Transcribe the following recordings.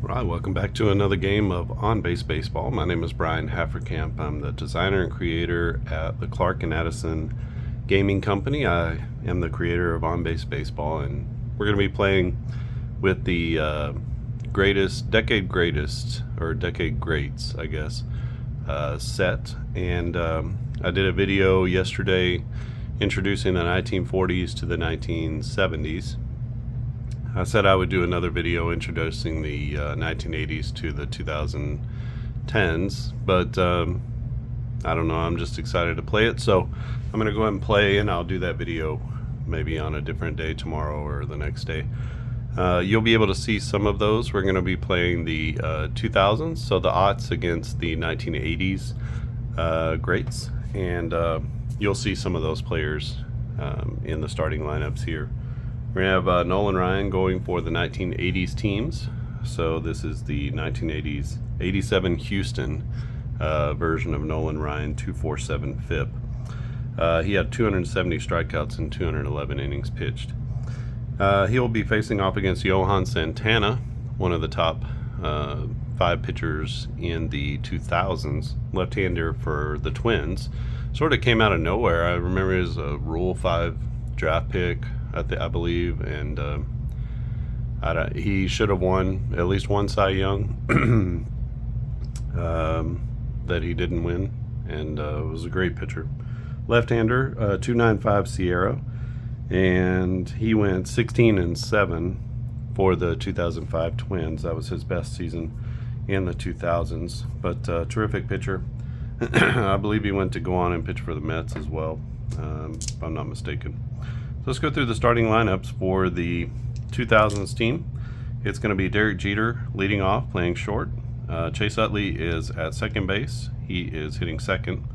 Right, welcome back to another game of On Base Baseball. My name is Brian Hafferkamp. I'm the designer and creator at the Clark and Addison Gaming Company. I am the creator of On Base Baseball, and we're going to be playing with the decade greats, I guess, set. And I did a video yesterday introducing the 1940s to the 1970s. I said I would do another video introducing the 1980s to the 2010s, but I don't know, I'm just excited to play it, so I'm going to go ahead and play, and I'll do that video maybe on a different day, tomorrow or the next day. You'll be able to see some of those. We're going to be playing the 2000s, so the aughts against the 1980s greats, and you'll see some of those players in the starting lineups here. We're going to have Nolan Ryan going for the 1980s teams. So this is the 1980s 87 Houston version of Nolan Ryan, 247 FIP. He had 270 strikeouts and 211 innings pitched. He'll be facing off against Johan Santana, one of the top 5 pitchers in the 2000s, left-hander for the Twins. Sort of came out of nowhere. I remember he was a Rule 5 draft pick, I believe, and he should have won at least one Cy Young that he didn't win, and was a great pitcher. Left-hander, 295 Sierra, and he went 16-7 for the 2005 Twins. That was his best season in the 2000s, but terrific pitcher. I believe he went to go on and pitch for the Mets as well, if I'm not mistaken. So let's go through the starting lineups for the 2000s team. It's going to be Derek Jeter leading off, playing short. Chase Utley is at second base. He is hitting second.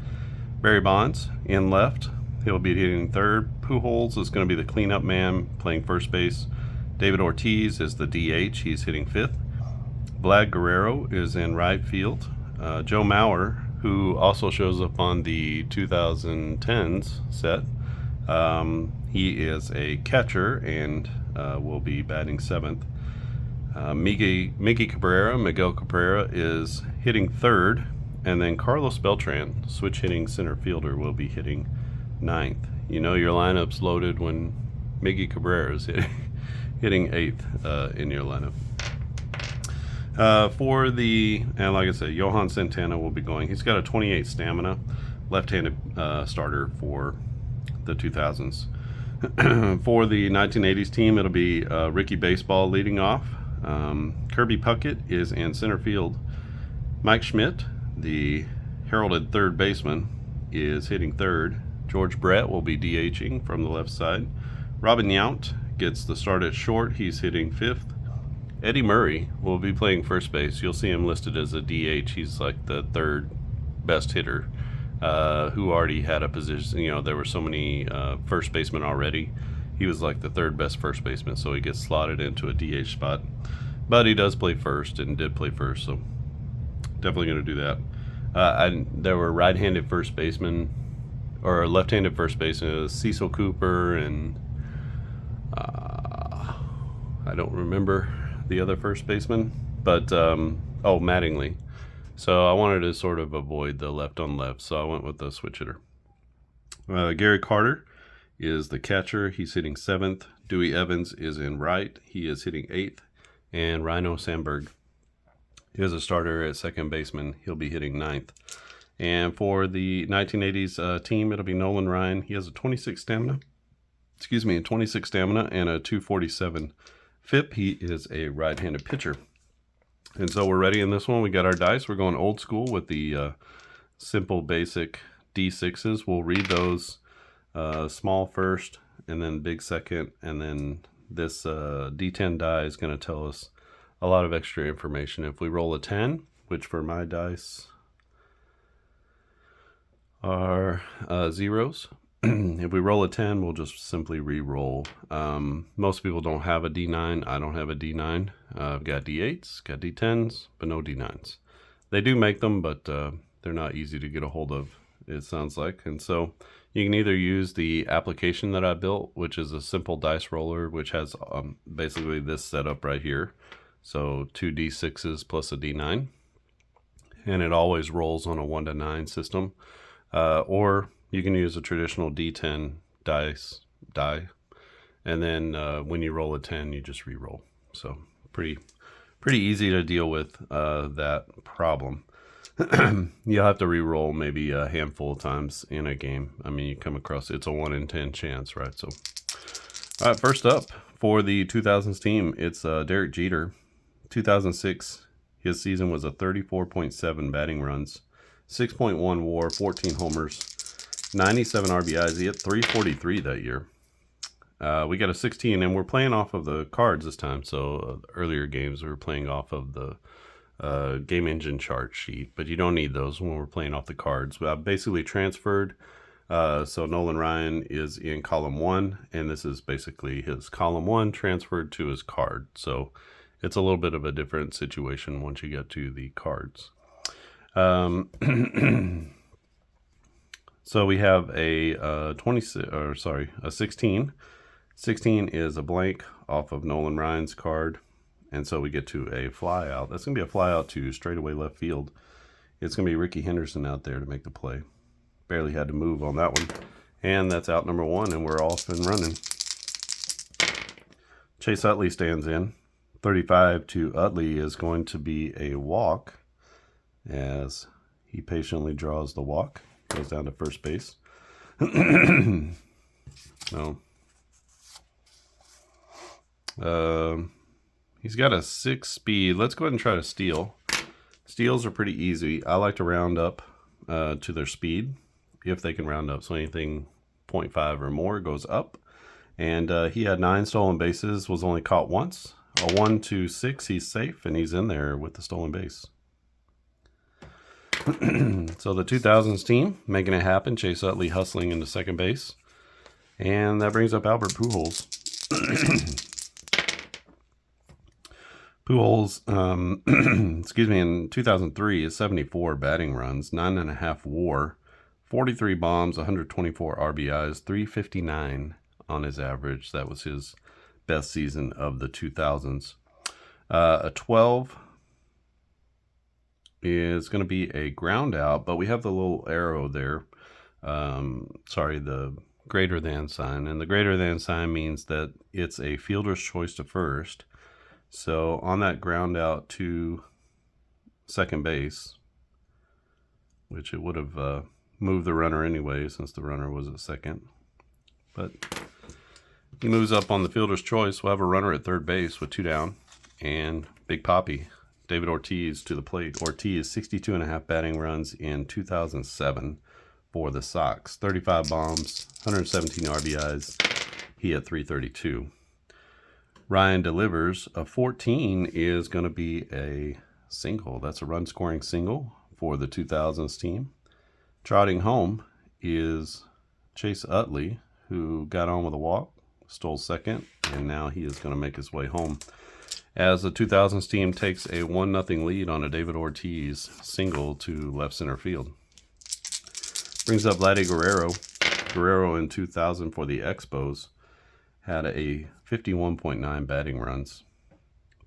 Barry Bonds in left. He'll be hitting third. Pujols is going to be the cleanup man, playing first base. David Ortiz is the DH. He's hitting fifth. Vlad Guerrero is in right field. Joe Mauer, who also shows up on the 2010s set, he is a catcher and will be batting seventh. Miguel Cabrera is hitting third, and then Carlos Beltran, switch hitting center fielder, will be hitting ninth. You know your lineup's loaded when Miggy Cabrera is hitting eighth in your lineup. And like I said, Johan Santana will be going. He's got a 28 stamina, left-handed starter for the 2000s. For the 1980s team, it'll be Ricky Baseball leading off. Kirby Puckett is in center field. Mike Schmidt, the heralded third baseman, is hitting third. George Brett will be DHing from the left side. Robin Yount gets the start at short. He's hitting fifth. Eddie Murray will be playing first base. You'll see him listed as a DH. He's like the third best hitter, who already had a position. You know, there were so many first basemen already. He was like the third best first baseman, so he gets slotted into a DH spot. But he does play first and did play first, so definitely going to do that. There were right-handed first basemen, or left-handed first baseman, Cecil Cooper, and I don't remember the other first baseman, but Mattingly. So I wanted to sort of avoid the left on left, so I went with the switch hitter. Gary Carter is the catcher. He's hitting seventh. Dewey Evans is in right. He is hitting eighth. And Rhino Sandberg is a starter at second baseman. He'll be hitting ninth. And for the 1980s team, it'll be Nolan Ryan. He has a 26 stamina. A 26 stamina and a 247 FIP. He is a right-handed pitcher. And so we're ready in this one. We got our dice. We're going old school with the simple, basic D6s. We'll read those small first, and then big second, and then this D10 die is going to tell us a lot of extra information. If we roll a 10, which for my dice are zeros, if we roll a 10, we'll just simply re-roll. Most people don't have a D9. I don't have a D9. I've got D8s, got D10s, but no D9s. They do make them, but they're not easy to get a hold of, it sounds like. And so you can either use the application that I built, which is a simple dice roller, which has basically this setup right here. So 2d6s plus a d9. And it always rolls on a 1 to 9 system. Or you can use a traditional d10 die. And then when you roll a 10, you just re-roll. So pretty easy to deal with that problem. You'll have to re-roll maybe a handful of times in a game. I mean, you come across, it's a 1 in 10 chance, right? So, all right, first up for the 2000s team, it's Derek Jeter. 2006, his season was a 34.7 batting runs, 6.1 WAR, 14 homers, 97 RBIs. He hit 343 that year. We got a 16, and we're playing off of the cards this time. So earlier games we were playing off of the game engine chart sheet, but you don't need those when we're playing off the cards. Basically transferred. So Nolan Ryan is in column 1, and this is basically his column 1 transferred to his card. So it's a little bit of a different situation once you get to the cards. So we have a 16. 16 is a blank off of Nolan Ryan's card. And so we get to a fly out. That's going to be a fly out to straightaway left field. It's going to be Ricky Henderson out there to make the play. Barely had to move on that one. And that's out number 1, and we're off and running. Chase Utley stands in. 35 to Utley is going to be a walk as he patiently draws the walk. Goes down to first base. No. He's got a 6 speed. Let's go ahead and try to steal. Steals are pretty easy. I like to round up to their speed if they can round up. So anything 0.5 or more goes up. And he had 9 stolen bases, was only caught once. A 1 to 6, he's safe, and he's in there with the stolen base. So the 2000s team making it happen. Chase Utley hustling into second base. And that brings up Albert Pujols. Pujols, excuse me, in 2003 is 74 batting runs, 9.5 WAR, 43 bombs, 124 RBIs, 359 on his average. That was his best season of the 2000s. A 12 is going to be a ground out, but we have the little arrow there. The greater than sign. And the greater than sign means that it's a fielder's choice to first. So on that ground out to second base, which it would have moved the runner anyway since the runner was at second. But he moves up on the fielder's choice. We'll have a runner at third base with 2 down. And Big Papi, David Ortiz to the plate. Ortiz, 62.5 batting runs in 2007 for the Sox. 35 bombs, 117 RBIs. He had 332. Ryan delivers. A 14 is going to be a single. That's a run-scoring single for the 2000s team. Trotting home is Chase Utley, who got on with a walk, stole second, and now he is going to make his way home. As the 2000s team takes a 1-0 lead on a David Ortiz single to left center field. Brings up Vladdy Guerrero. Guerrero in 2000 for the Expos had a 51.9 batting runs,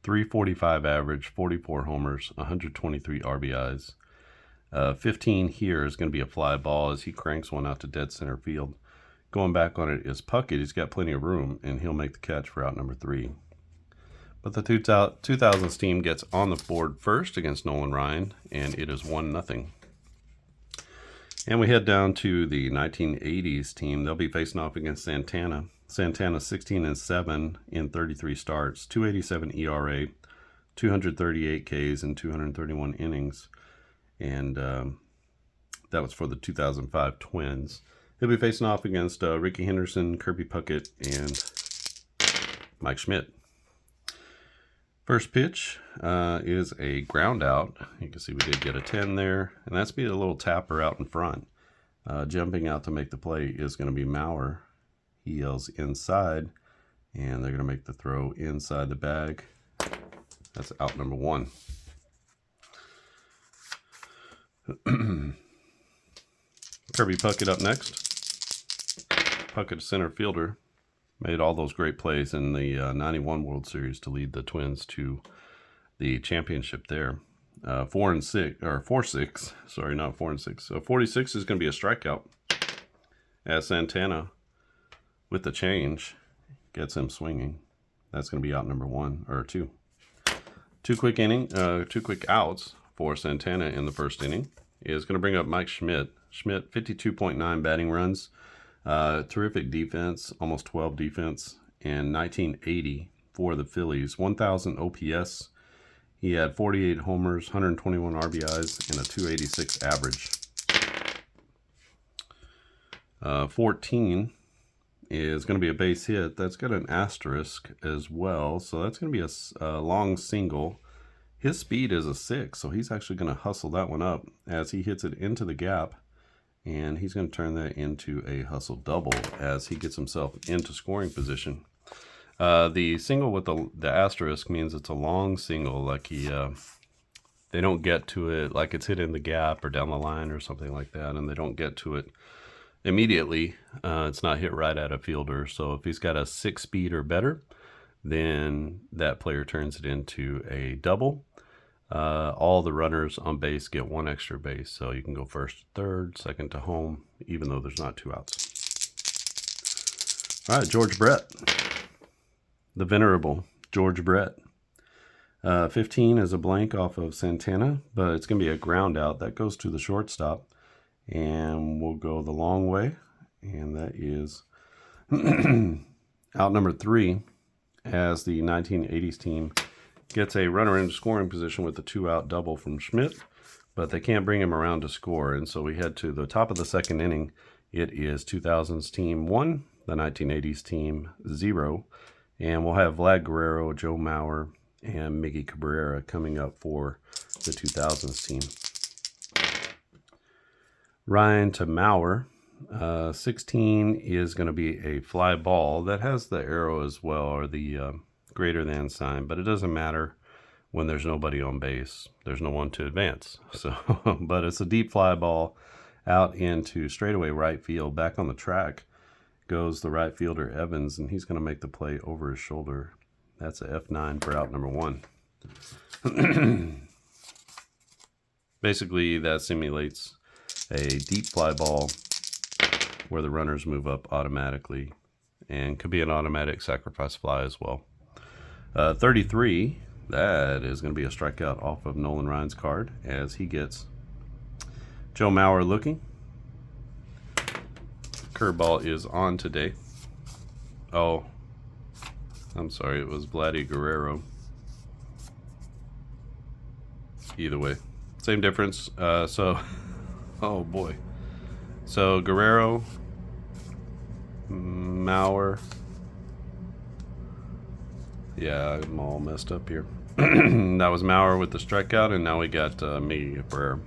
345 average, 44 homers, 123 RBIs. 15 here is going to be a fly ball as he cranks one out to dead center field. Going back on it is Puckett. He's got plenty of room, and he'll make the catch for out number 3. But the 2000s team gets on the board first against Nolan Ryan, and it is 1-0. And we head down to the 1980s team. They'll be facing off against Santana. Santana 16-7 in 33 starts, 287 ERA, 238 Ks in 231 innings. And that was for the 2005 Twins. He'll be facing off against Ricky Henderson, Kirby Puckett, and Mike Schmidt. First pitch is a ground out. You can see we did get a 10 there, and that's be a little tapper out in front. Jumping out to make the play is going to be Maurer. He yells inside, and they're going to make the throw inside the bag. That's out number 1. Kirby Puckett up next. Puckett, center fielder, made all those great plays in the 91 World Series to lead the Twins to the championship there. 4-6, or 4-6. Sorry, not 4-6. So 46 is going to be a strikeout, as Santana, with the change, gets him swinging. That's going to be out number 1 or 2. Two quick outs for Santana in the first inning is going to bring up Mike Schmidt. Schmidt, 52.9 batting runs, terrific defense, almost 12 defense, and 1980 for the Phillies. 1,000 OPS. He had 48 homers, 121 RBIs, and a 286 average. 14 is going to be a base hit. That's got an asterisk as well, so that's going to be a long single. His speed is a 6, so he's actually going to hustle that one up as he hits it into the gap, and he's going to turn that into a hustle double as he gets himself into scoring position. The single with the asterisk means it's a long single, like they don't get to it, like it's hit in the gap or down the line or something like that, and they don't get to it immediately. It's not hit right at a fielder. So if he's got a 6 speed or better, then that player turns it into a double. All the runners on base get 1 extra base, so you can go first to third, second to home, even though there's not 2 outs. All right, George Brett, the venerable George Brett. 15 is a blank off of Santana, but it's going to be a ground out. That goes to the shortstop, and we'll go the long way, and that is out number 3 as the 1980s team gets a runner into scoring position with the 2-out double from Schmidt, but they can't bring him around to score, and so we head to the top of the second inning. It is 2000s team 1, the 1980s team 0, and we'll have Vlad Guerrero, Joe Mauer, and Miggy Cabrera coming up for the 2000s team. Ryan to Mauer. 16 is going to be a fly ball that has the arrow as well, or the greater than sign, but it doesn't matter when there's nobody on base. There's no one to advance. So, but it's a deep fly ball out into straightaway right field. Back on the track goes the right fielder Evans, and he's going to make the play over his shoulder. That's a F9 for out number 1. Basically, that simulates a deep fly ball where the runners move up automatically, and could be an automatic sacrifice fly as well. 33, that is going to be a strikeout off of Nolan Ryan's card as he gets Joe Mauer looking. Curveball is on today. Oh, I'm sorry, it was Vladdy Guerrero. Either way, same difference. So, oh boy. So Guerrero, Mauer. Yeah, I'm all messed up here. That was Mauer with the strikeout, and now we got me, Cabrera.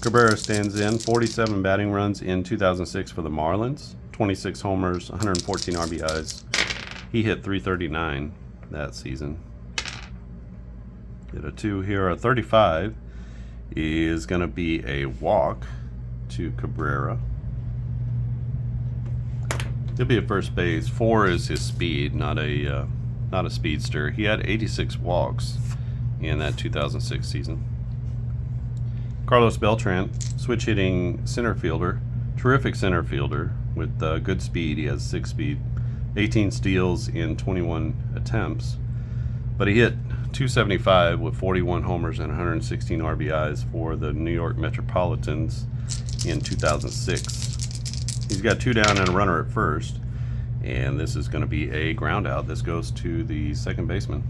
Cabrera stands in 47 batting runs in 2006 for the Marlins, 26 homers, 114 RBIs. He hit 339 that season. Get a 2 here. A 35 is going to be a walk to Cabrera. He'll be at first base. 4 is his speed, not a speedster. He had 86 walks in that 2006 season. Carlos Beltran, switch hitting center fielder, terrific center fielder with good speed. He has 6 speed, 18 steals in 21 attempts, but he hit 275 with 41 homers and 116 RBIs for the New York Metropolitans in 2006. He's got 2 down and a runner at first, and this is going to be a ground out. This goes to the second baseman.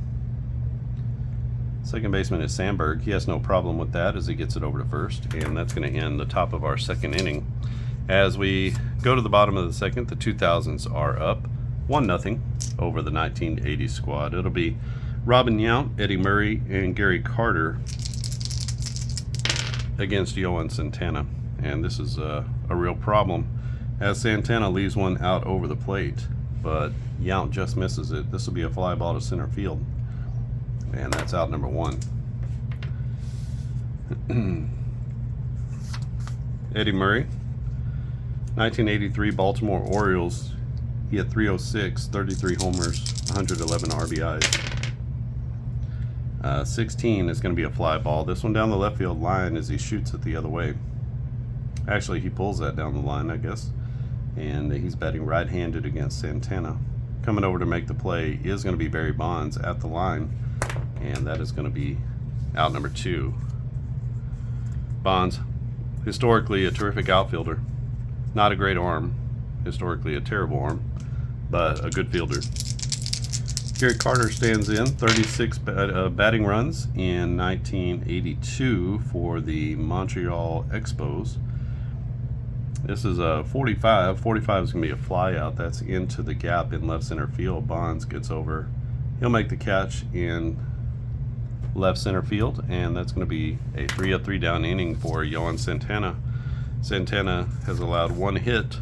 Second baseman is Sandberg. He has no problem with that as he gets it over to first, and that's going to end the top of our second inning. As we go to the bottom of the second, the 2000s are up 1-0 over the 1980s squad. It'll be Robin Yount, Eddie Murray, and Gary Carter against Johan Santana, and this is a real problem as Santana leaves one out over the plate, but Yount just misses it. This will be a fly ball to center field, and that's out number 1. Eddie Murray, 1983 Baltimore Orioles. He had 306, 33 homers, 111 RBIs. 16 is going to be a fly ball. This one down the left field line as he shoots it the other way. Actually, he pulls that down the line, I guess. And he's batting right-handed against Santana. Coming over to make the play is going to be Barry Bonds at the line. And that is going to be out number 2. Bonds, historically a terrific outfielder. Not a great arm. Historically a terrible arm. But a good fielder. Gary Carter stands in 36 batting runs in 1982 for the Montreal Expos. This is a 45. 45 is going to be a fly out. That's into the gap in left center field. Bonds gets over. He'll make the catch in left center field, and that's going to be a 3-up, 3-down inning for Johan Santana. Santana has allowed 1 hit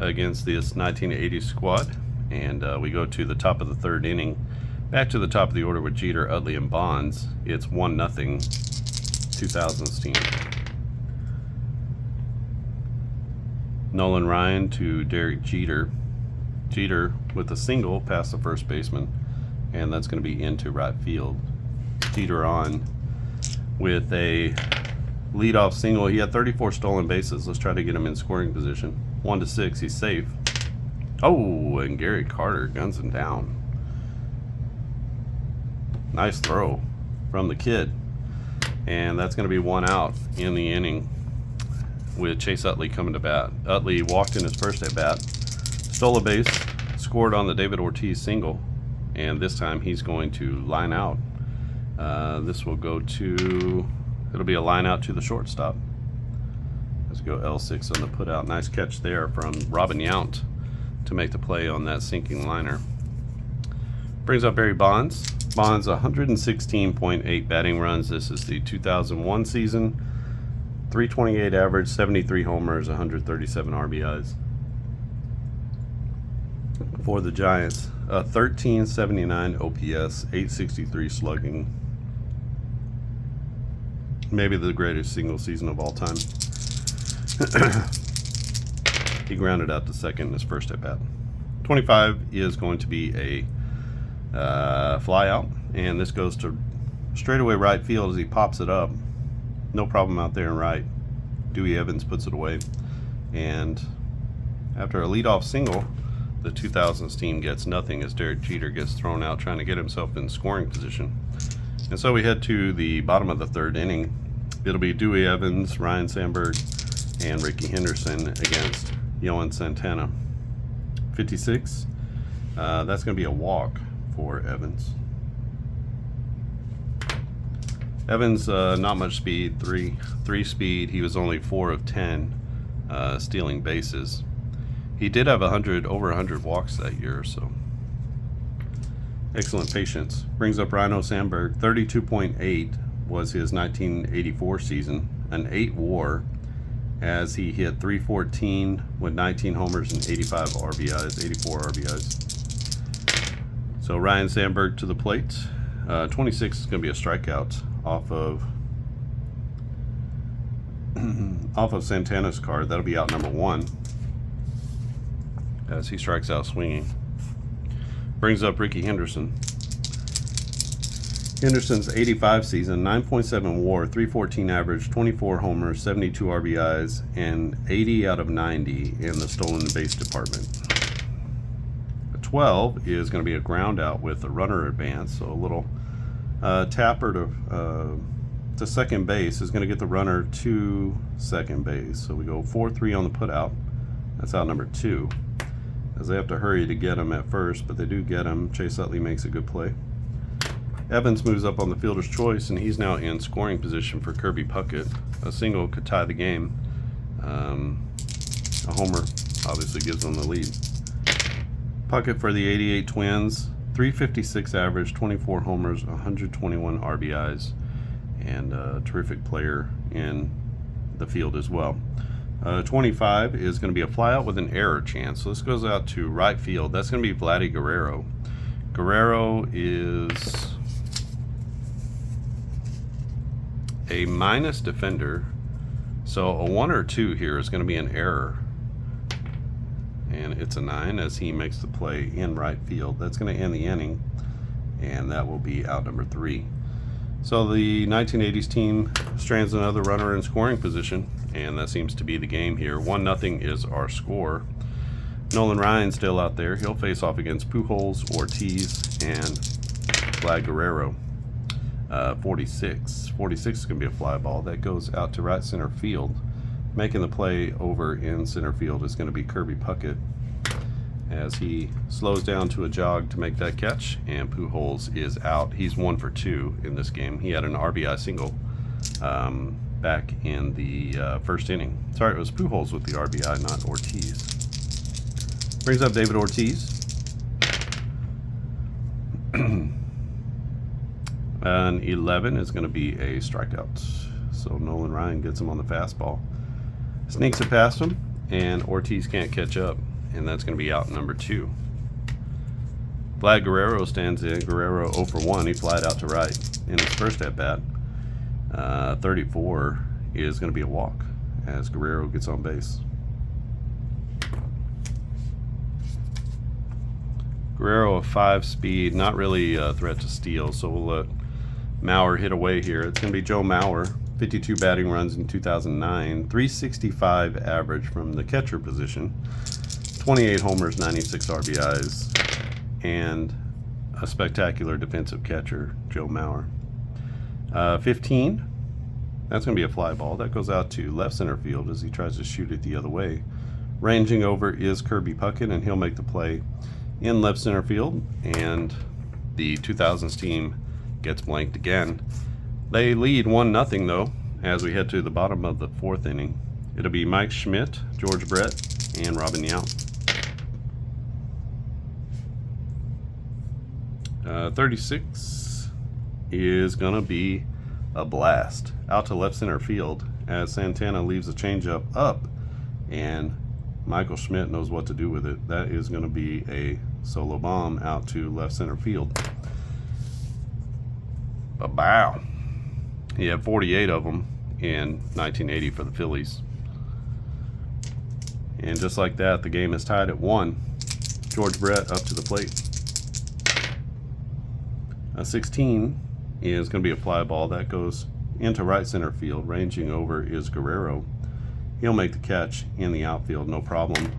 against this 1980 squad. And we go to the top of the 3rd inning. Back to the top of the order with Jeter, Utley, and Bonds. It's 1-0 2000s team. Nolan Ryan to Derek Jeter. Jeter with a single past the first baseman. And that's going to be into right field. Jeter on with a leadoff single. He had 34 stolen bases. Let's try to get him in scoring position. 1-6. He's safe. Oh, and Gary Carter guns him down. Nice throw from the kid. And that's going to be 1 out in the inning with Chase Utley coming to bat. Utley walked in his first at bat, stole a base, scored on the David Ortiz single, and this time he's going to line out. This will go to, it'll be a line out to the shortstop. Let's go L6 on the put out. Nice catch there from Robin Yount to make the play on that sinking liner. Brings up Barry Bonds. Bonds 116.8 batting runs. This is the 2001 season. 328 average, 73 homers, 137 RBIs for the Giants. 1379 OPS, 863 slugging. Maybe the greatest single season of all time. He grounded out to second in his first at bat. 25 is going to be a fly out, and this goes to straightaway right field as he pops it up. No problem out there in right. Dewey Evans puts it away, and after a leadoff single, the 2000s team gets nothing as Derek Jeter gets thrown out trying to get himself in scoring position. And so we head to the bottom of the 3rd inning. It'll be Dewey Evans, Ryan Sandberg, and Ricky Henderson against Johan Santana. 56. That's going to be a walk for Evans. Evans, not much speed, three speed. He was only 4 of 10 stealing bases. He did have over 100 walks that year, so excellent patience. Brings up Rhino Sandberg. 32.8 was his 1984 season, an 8 WAR, as he hit 314 with 19 homers and 85 RBIs, 84 RBIs. So Ryan Sandberg to the plate. 26 is going to be a strikeout off of Santana's card. That'll be out number 1 as he strikes out swinging. Brings up Ricky Henderson. Henderson's 85 season, 9.7 WAR, 314 average, 24 homers, 72 RBIs, and 80 out of 90 in the stolen base department. 12 is going to be a ground out with a runner advance, so a little tapper to second base is going to get the runner to second base. So we go 4-3 on the put out. That's out number 2, as they have to hurry to get him at first, but they do get him. Chase Utley makes a good play. Evans moves up on the fielder's choice, and he's now in scoring position for Kirby Puckett. A single could tie the game. A homer obviously gives them the lead. Puckett for the 88 Twins, 356 average, 24 homers, 121 RBIs, and a terrific player in the field as well. 25 is going to be a flyout with an error chance. So this goes out to right field. That's going to be Vladdy Guerrero. Guerrero is a minus defender, so a 1 or 2 here is going to be an error, and it's a 9 as he makes the play in right field. That's going to end the inning, and that will be out number 3. So the 1980s team strands another runner in scoring position, and that seems to be the game here. 1-0 is our score. Nolan Ryan still out there. He'll face off against Pujols, Ortiz, and Vlad Guerrero. 46. 46 is going to be a fly ball. That goes out to right center field. Making the play over in center field is going to be Kirby Puckett, as he slows down to a jog to make that catch, and Pujols is out. He's 1 for 2 in this game. He had an RBI single back in the first inning. Sorry, it was Pujols with the RBI, not Ortiz. Brings up David Ortiz. And 11 is going to be a strikeout. So Nolan Ryan gets him on the fastball. Sneaks it past him, and Ortiz can't catch up, and that's going to be out number 2. Vlad Guerrero stands in. Guerrero 0 for 1. He flied out to right in his first at bat. 34 is going to be a walk as Guerrero gets on base. Guerrero a 5 speed, not really a threat to steal, so we'll let Mauer hit away here. It's going to be Joe Mauer, 52 batting runs in 2009, 365 average from the catcher position, 28 homers, 96 RBIs, and a spectacular defensive catcher, Joe Mauer. 15, that's going to be a fly ball. That goes out to left center field as he tries to shoot it the other way. Ranging over is Kirby Puckett, and he'll make the play in left center field, and the 2000s team gets blanked again. They lead 1-0 though as we head to the bottom of the 4th inning. It'll be Mike Schmidt, George Brett, and Robin Yount. 36 is gonna be a blast out to left center field as Santana leaves a changeup up, and Michael Schmidt knows what to do with it. That is going to be a solo bomb out to left center field. Ba-bow. He had 48 of them in 1980 for the Phillies. And just like that, the game is tied at 1. George Brett up to the plate. 16 is going to be a fly ball. That goes into right center field. Ranging over is Guerrero. He'll make the catch in the outfield, no problem.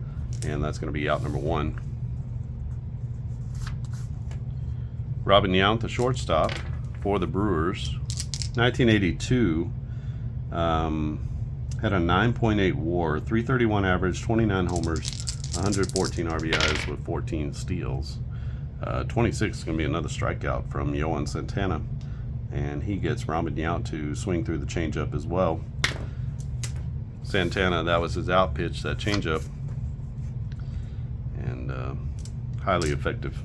And that's going to be out number 1. Robin Yount, the shortstop for the Brewers. 1982, had a 9.8 WAR, 331 average, 29 homers, 114 RBIs with 14 steals. 26 is going to be another strikeout from Johan Santana, and he gets Robin Yount to swing through the changeup as well. Santana, that was his out pitch, that changeup, and highly effective.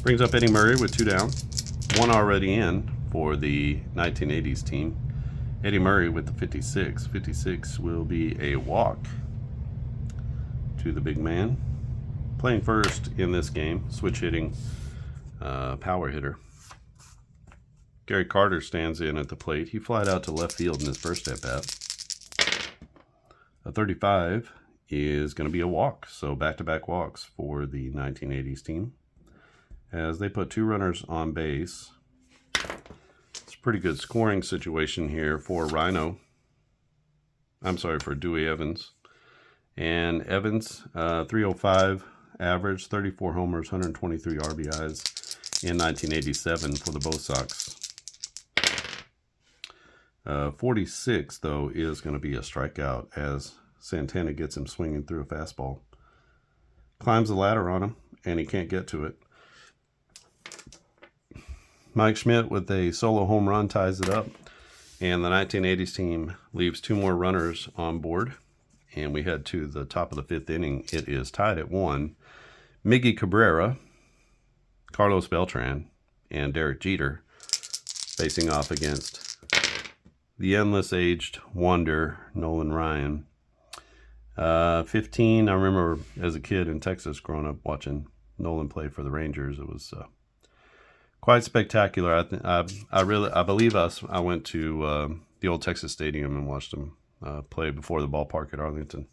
Brings up Eddie Murray with 2 down, 1 already in for the 1980s team. Eddie Murray with the 56. 56 will be a walk to the big man. Playing first in this game, switch hitting power hitter. Gary Carter stands in at the plate. He flied out to left field in his first at bat. A 35 is going to be a walk, so back-to-back walks for the 1980s team as they put 2 runners on base. It's a pretty good scoring situation here for for Dewey Evans. And Evans, 305 average, 34 homers, 123 RBIs in 1987 for the Bo Sox. 46, though, is going to be a strikeout as Santana gets him swinging through a fastball. Climbs the ladder on him, and he can't get to it. Mike Schmidt with a solo home run ties it up, and the 1980s team leaves 2 more runners on board, and we head to the top of the 5th inning. It is tied at 1. Miggy Cabrera, Carlos Beltran, and Derek Jeter facing off against the endless aged wonder, Nolan Ryan. 15, I remember as a kid in Texas growing up watching Nolan play for the Rangers. It was quite spectacular. I believe I went to the old Texas Stadium and watched him play before the ballpark at Arlington,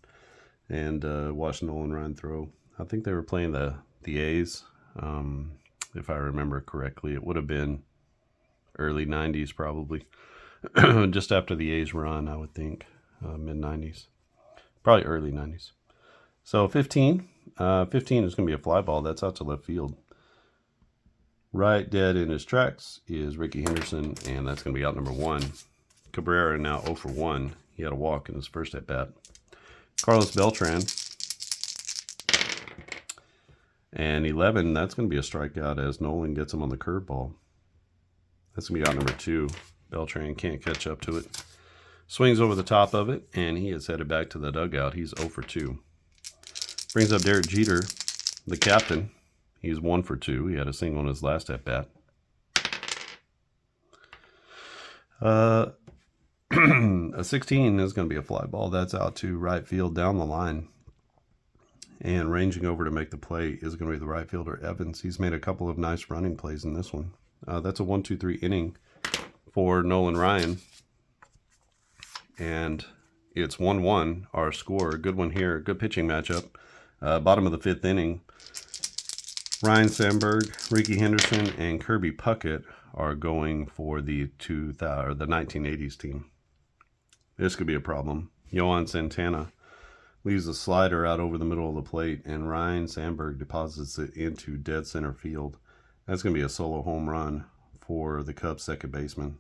and watched Nolan Ryan throw. I think they were playing the A's. if I remember correctly. It would have been early 90s probably. Just after the A's run, I would think. Mid 90s. Probably early 90s. So 15. 15 is going to be a fly ball. That's out to left field. Right dead in his tracks is Ricky Henderson, and that's going to be out number 1. Cabrera now 0 for 1. He had a walk in his first at bat. Carlos Beltran. And 11, that's going to be a strikeout as Nolan gets him on the curveball. That's going to be out number 2. Beltran can't catch up to it. Swings over the top of it, and he is headed back to the dugout. He's 0 for 2. Brings up Derek Jeter, the captain. He's 1 for 2. He had a single in his last at bat. A 16 is going to be a fly ball. That's out to right field down the line. And ranging over to make the play is going to be the right fielder, Evans. He's made a couple of nice running plays in this one. That's a 1-2-3 inning for Nolan Ryan. And it's 1-1, our score. Good one here. Good pitching matchup. Bottom of the 5th inning. Ryan Sandberg, Ricky Henderson, and Kirby Puckett are going for the 1980s team. This could be a problem. Johan Santana leaves a slider out over the middle of the plate, and Ryan Sandberg deposits it into dead center field. That's going to be a solo home run for the Cubs second baseman.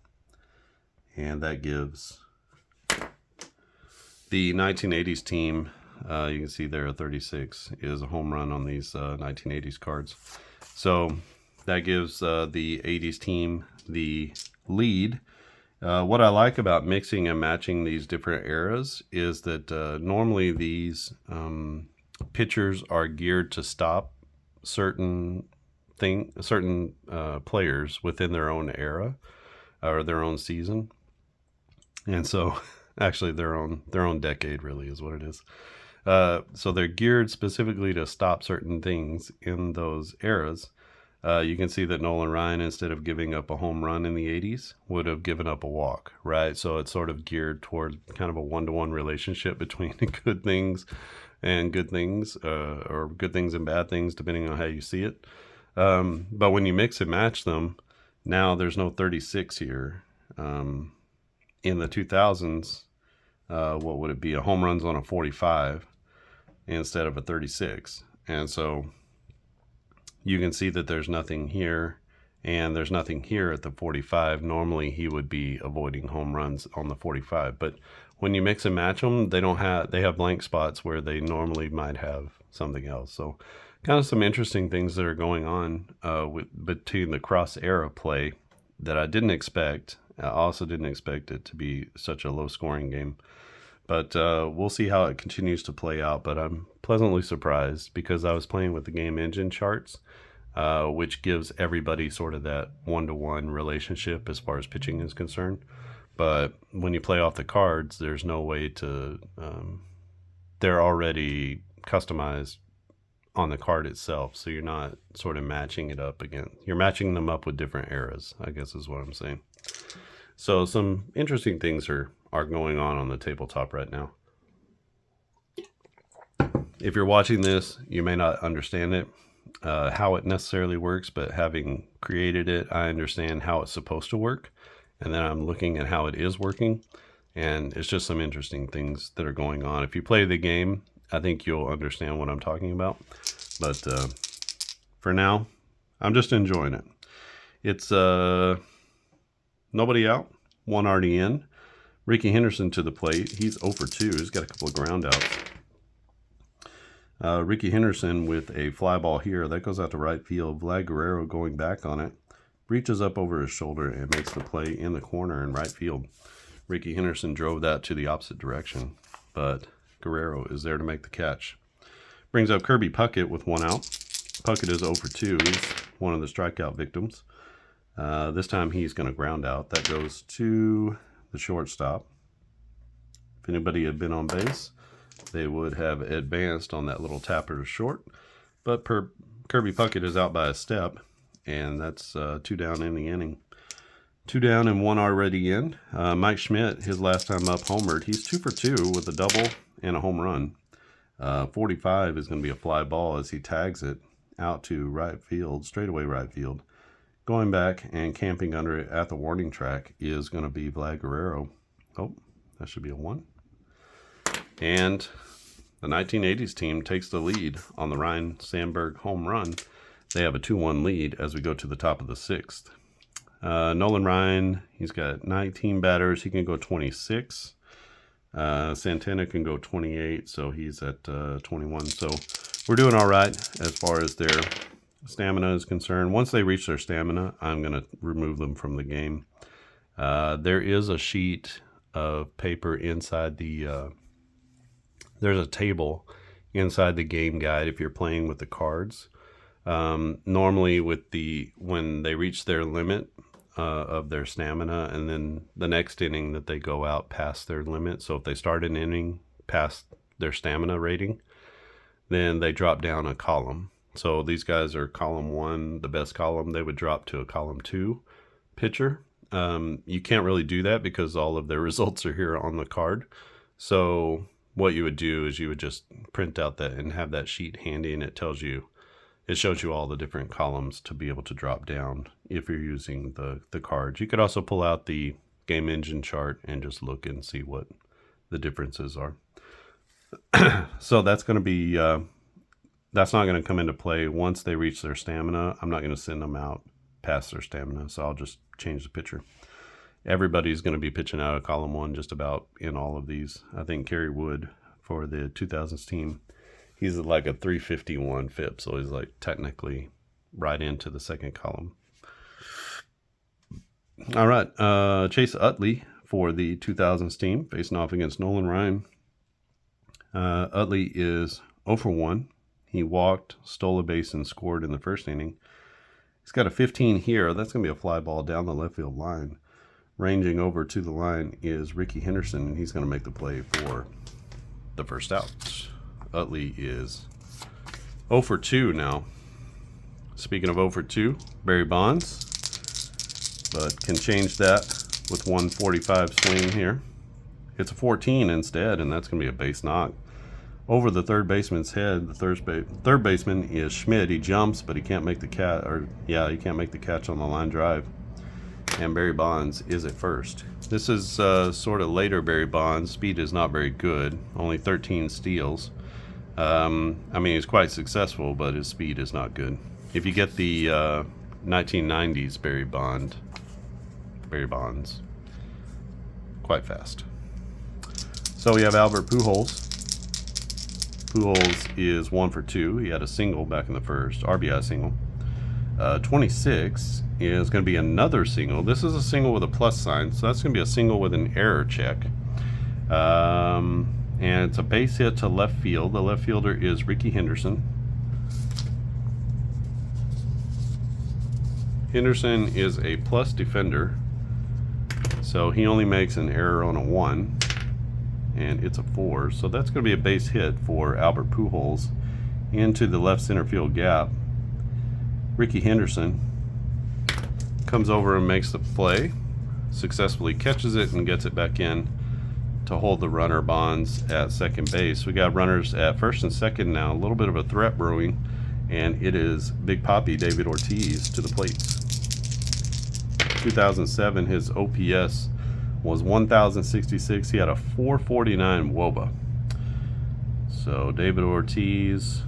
And that gives the 1980s team, you can see there a 36 is a home run on these 1980s cards. So that gives the 80s team the lead. What I like about mixing and matching these different eras is that normally these pitchers are geared to stop certain players within their own era or their own season, and so actually their own decade really is what it is. So they're geared specifically to stop certain things in those eras. You can see that Nolan Ryan, instead of giving up a home run in the 80s, would have given up a walk, right? So it's sort of geared toward kind of a one-to-one relationship between good things and good things, or good things and bad things, depending on how you see it. But when you mix and match them, now there's no 36 here. In the 2000s, what would it be? A home run's on a 45 instead of a 36. And so you can see that there's nothing here, and there's nothing here at the 45. Normally he would be avoiding home runs on the 45, but when you mix and match them, they have blank spots where they normally might have something else. So kind of some interesting things that are going on between the cross era play that I didn't expect. I also didn't expect it to be such a low scoring game, but we'll see how it continues to play out. But I'm pleasantly surprised because I was playing with the game engine charts, which gives everybody sort of that one-to-one relationship as far as pitching is concerned. But when you play off the cards, there's no way to, they're already customized on the card itself. So you're not sort of matching it up again. You're matching them up with different eras, I guess is what I'm saying. So some interesting things are going on the tabletop right now. If you're watching this, you may not understand it, how it necessarily works, but having created it, I understand how it's supposed to work. And then I'm looking at how it is working, and it's just some interesting things that are going on. If you play the game, I think you'll understand what I'm talking about. But for now, I'm just enjoying it. It's nobody out, one already in. Ricky Henderson to the plate. He's 0 for 2. He's got a couple of ground outs. Ricky Henderson with a fly ball here. That goes out to right field. Vlad Guerrero going back on it. Reaches up over his shoulder and makes the play in the corner in right field. Ricky Henderson drove that to the opposite direction, but Guerrero is there to make the catch. Brings up Kirby Puckett with 1 out. Puckett is 0 for 2. He's one of the strikeout victims. This time he's going to ground out. That goes to the shortstop. If anybody had been on base, they would have advanced on that little tapper to short. But Kirby Puckett is out by a step, and that's 2 down in the inning. 2 down and 1 already in. Mike Schmidt, his last time up, homered. He's 2 for 2 with a double and a home run. 45 is going to be a fly ball as he tags it out to right field, straightaway right field. Going back and camping under it at the warning track is going to be Vlad Guerrero. Oh, that should be a 1. And the 1980s team takes the lead on the Ryan Sandberg home run. They have a 2-1 lead as we go to the top of the 6th. Nolan Ryan, he's got 19 batters. He can go 26. Santana can go 28, so he's at 21. So we're doing all right as far as their stamina is concerned. Once they reach their stamina, I'm going to remove them from the game. There is a sheet of paper inside the... there's a table inside the game guide if you're playing with the cards. Normally when they reach their limit of their stamina, and then the next inning that they go out past their limit, so if they start an inning past their stamina rating, then they drop down a column. So these guys are column 1, the best column. They would drop to a column 2 pitcher. You can't really do that because all of their results are here on the card. So what you would do is you would just print out that and have that sheet handy, and it shows you all the different columns to be able to drop down if you're using the cards. You could also pull out the game engine chart and just look and see what the differences are. So that's going to be, that's not going to come into play once they reach their stamina. I'm not going to send them out past their stamina, so I'll just change the pitcher. Everybody's going to be pitching out of column 1 just about in all of these. I think Kerry Wood for the 2000s team, he's like a 351 FIP, so he's like technically right into the second column. All right, Chase Utley for the 2000s team, facing off against Nolan Ryan. Utley is 0 for 1. He walked, stole a base, and scored in the first inning. He's got a 15 here. That's going to be a fly ball down the left field line. Ranging over to the line is Ricky Henderson, and he's going to make the play for the first out. Utley is 0 for 2 now. Speaking of 0 for 2, Barry Bonds, but can change that with 145 swing here. It's a 14 instead, and that's going to be a base knock. Over the third baseman's head, the third baseman is Schmidt. He jumps, but he can't make the he can't make the catch on the line drive. And Barry Bonds is at first. This is sort of later Barry Bonds. Speed is not very good, only 13 steals. I mean, he's quite successful, but his speed is not good. If you get the 1990s Barry Bonds, quite fast. So we have Albert Pujols. Pujols is 1 for 2. He had a single back in the first, RBI single. 26 is going to be another single. This is a single with a plus sign, so that's going to be a single with an error check. And it's a base hit to left field. The left fielder is Ricky Henderson. Henderson is a plus defender, so he only makes an error on a 1, and it's a 4. So that's going to be a base hit for Albert Pujols into the left center field gap. Ricky Henderson comes over and makes the play, successfully catches it and gets it back in to hold the runner Bonds at second base. We got runners at first and second now. A little bit of a threat brewing, and it is Big Papi David Ortiz to the plate. 2007, his OPS was 1,066. He had a 449 WOBA. So David Ortiz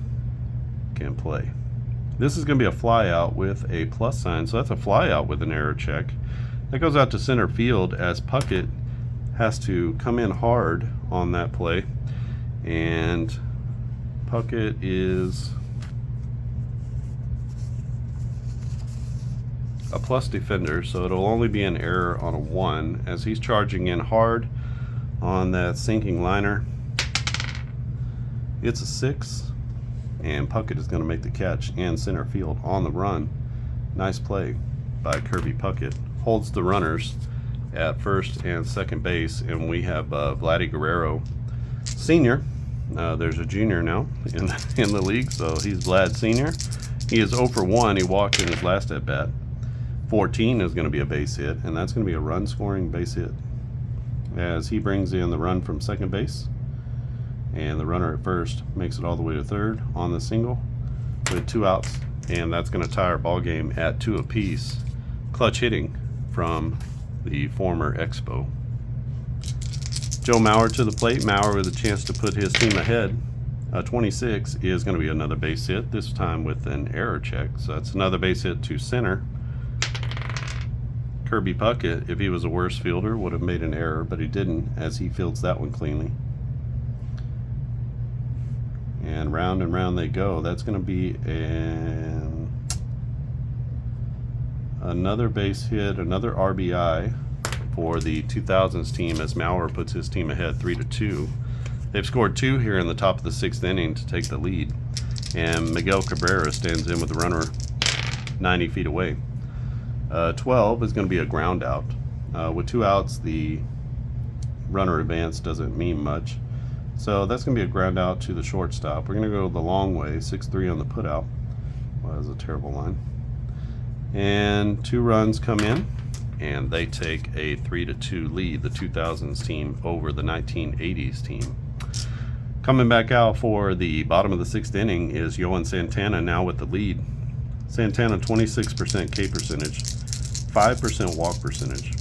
can play. This is going to be a fly out with a plus sign, so that's a fly out with an error check. That goes out to center field as Puckett has to come in hard on that play, and Puckett is a plus defender, so it'll only be an error on a 1 as he's charging in hard on that sinking liner. It's a 6, and Puckett is going to make the catch in center field on the run. Nice play by Kirby Puckett. Holds the runners at first and second base, and we have Vladdy Guerrero Sr. There's a junior now in the league, so he's Vlad Sr. He is 0 for 1. He walked in his last at bat. 14 is going to be a base hit, and that's going to be a run-scoring base hit as he brings in the run from second base, and the runner at first makes it all the way to third on the single with 2 outs and that's going to tie our ball game at 2 apiece. Clutch hitting from the former Expo. Joe Mauer to the plate. Mauer with a chance to put his team ahead. 26 is going to be another base hit, this time with an error check. So that's another base hit to center. Kirby Puckett, if he was a worse fielder, would have made an error, but he didn't, as he fields that one cleanly. And round they go. That's going to be another base hit, another RBI for the 2000s team, as Mauer puts his team ahead 3-2. They've scored 2 here in the top of the 6th inning to take the lead, and Miguel Cabrera stands in with the runner 90 feet away. 12 is going to be a ground out. With 2 outs, the runner advance doesn't mean much. So that's going to be a ground out to the shortstop. We're going to go the long way, 6-3 on the put out. Well, that was a terrible line. And 2 runs come in, and they take a 3-2 lead, the 2000s team over the 1980s team. Coming back out for the bottom of the 6th inning is Johan Santana, now with the lead. Santana, 26% K percentage, 5% walk percentage.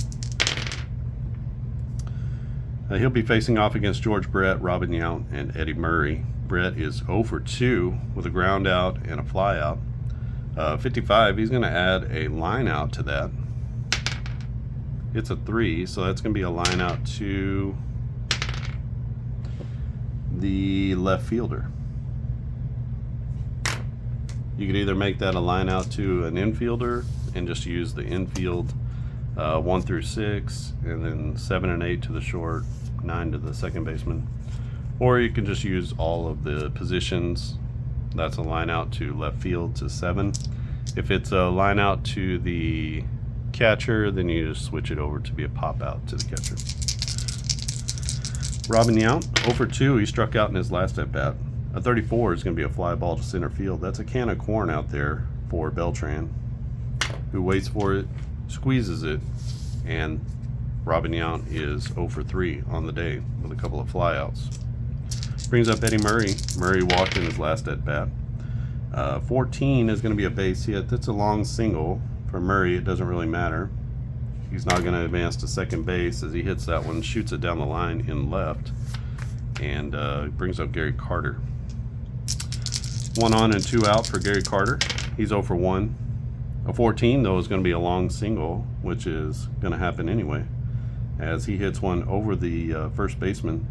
He'll be facing off against George Brett, Robin Yount, and Eddie Murray. Brett is 0 for 2 with a ground out and a fly out. 55, he's going to add a line out to that. It's a 3, so that's going to be a line out to the left fielder. You could either make that a line out to an infielder and just use the infield 1 through 6, and then 7 and 8 to the short, 9 to the second baseman. Or you can just use all of the positions. That's a line out to left field to 7. If it's a line out to the catcher, then you just switch it over to be a pop out to the catcher. Robin Yount, 0 for 2. He struck out in his last at bat. A 34 is going to be a fly ball to center field. That's a can of corn out there for Beltran, who waits for it, squeezes it, and Robin Yount is 0 for 3 on the day with a couple of flyouts. Brings up Eddie Murray. Murray walked in his last at bat. 14 is going to be a base hit. That's a long single. For Murray, it doesn't really matter. He's not going to advance to second base as he hits that one, shoots it down the line in left, and brings up Gary Carter. 1 on and 2 out for Gary Carter. He's 0 for 1. A 14, though, is going to be a long single, which is going to happen anyway, as he hits one over the first baseman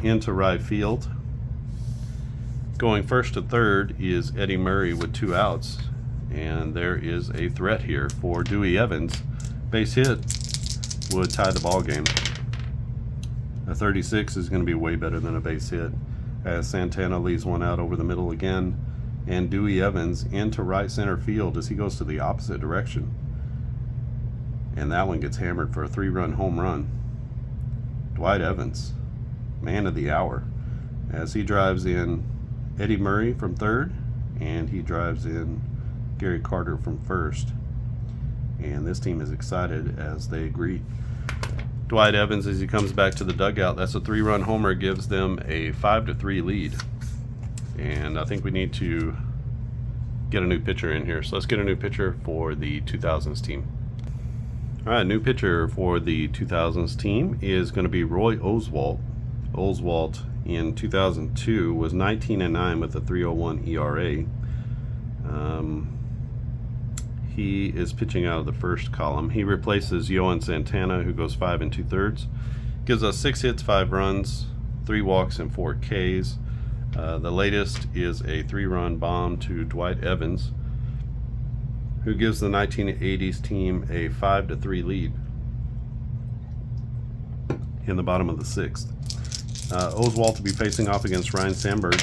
into right field. Going first to third is Eddie Murray with 2 outs, and there is a threat here for Dewey Evans. Base hit would tie the ball game. A 36 is going to be way better than a base hit, as Santana leaves one out over the middle again, and Dewey Evans into right center field as he goes to the opposite direction. And that one gets hammered for a 3-run home run. Dwight Evans, man of the hour, as he drives in Eddie Murray from third, and he drives in Gary Carter from first. And this team is excited as they greet Dwight Evans as he comes back to the dugout. That's a 3-run homer, gives them a 5-3 lead. And I think we need to get a new pitcher in here. So let's get a new pitcher for the 2000s team. All right, new pitcher for the 2000s team is going to be Roy Oswalt. Oswalt in 2002 was 19-9 with a 3.01 ERA. He is pitching out of the first column. He replaces Johan Santana, who goes 5 2/3. Gives us 6 hits, 5 runs, 3 walks, and 4 Ks. The latest is a 3-run bomb to Dwight Evans, who gives the 1980s team a 5-3 lead in the bottom of the 6th. Oswalt to be facing off against Ryan Sandberg,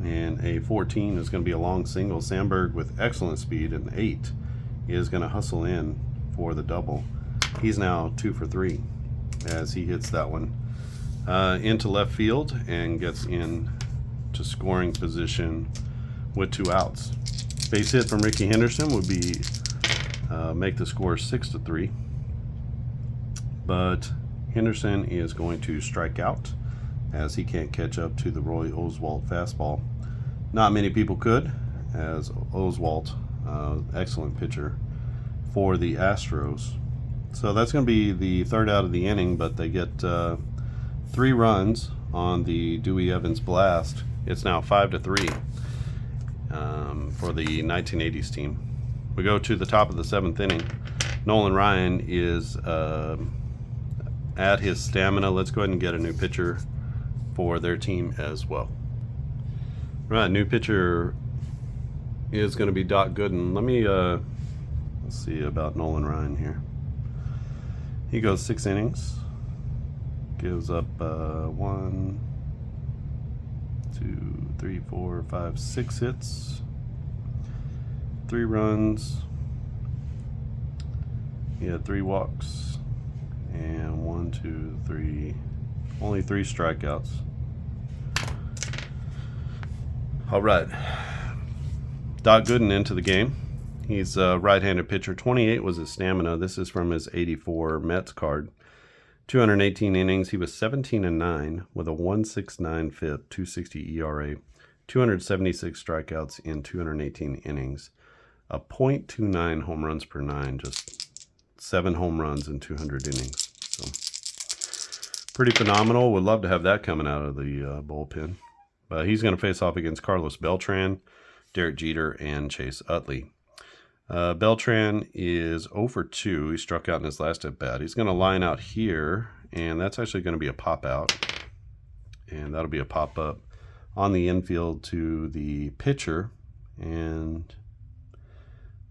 and a 14 is going to be a long single. Sandberg with excellent speed, and 8 is going to hustle in for the double. He's now 2 for 3 as he hits that one into left field and gets in to scoring position with 2 outs. Base hit from Ricky Henderson would be make the score 6-3, but Henderson is going to strike out as he can't catch up to the Roy Oswalt fastball. Not many people could, as Oswalt, excellent pitcher for the Astros. So that's going to be the third out of the inning, but they get 3 runs on the Dewey Evans blast. It's now 5-3 for the 1980s team. We go to the top of the 7th inning. Nolan Ryan is at his stamina. Let's go ahead and get a new pitcher for their team as well. Right, new pitcher is going to be Doc Gooden. Let me let's see about Nolan Ryan here. He goes 6 innings, gives up 1, 2, 3, 4, 5, 6 hits, 3 runs. He had 3 walks and 1, 2, 3, only 3 strikeouts. All right, Doc Gooden into the game. He's a right-handed pitcher. 28 was his stamina. This is from his 84 Mets card. 218 innings. He was 17-9 with a 1.69 FIP, 2.60 ERA, 276 strikeouts in 218 innings, a .29 home runs per 9, just 7 home runs in 200 innings. So pretty phenomenal. Would love to have that coming out of the bullpen. He's going to face off against Carlos Beltran, Derek Jeter, and Chase Utley. Beltran is 0 for 2. He struck out in his last at bat. He's going to line out here, and that's actually going to be a pop out. And that'll be a pop up on the infield to the pitcher. And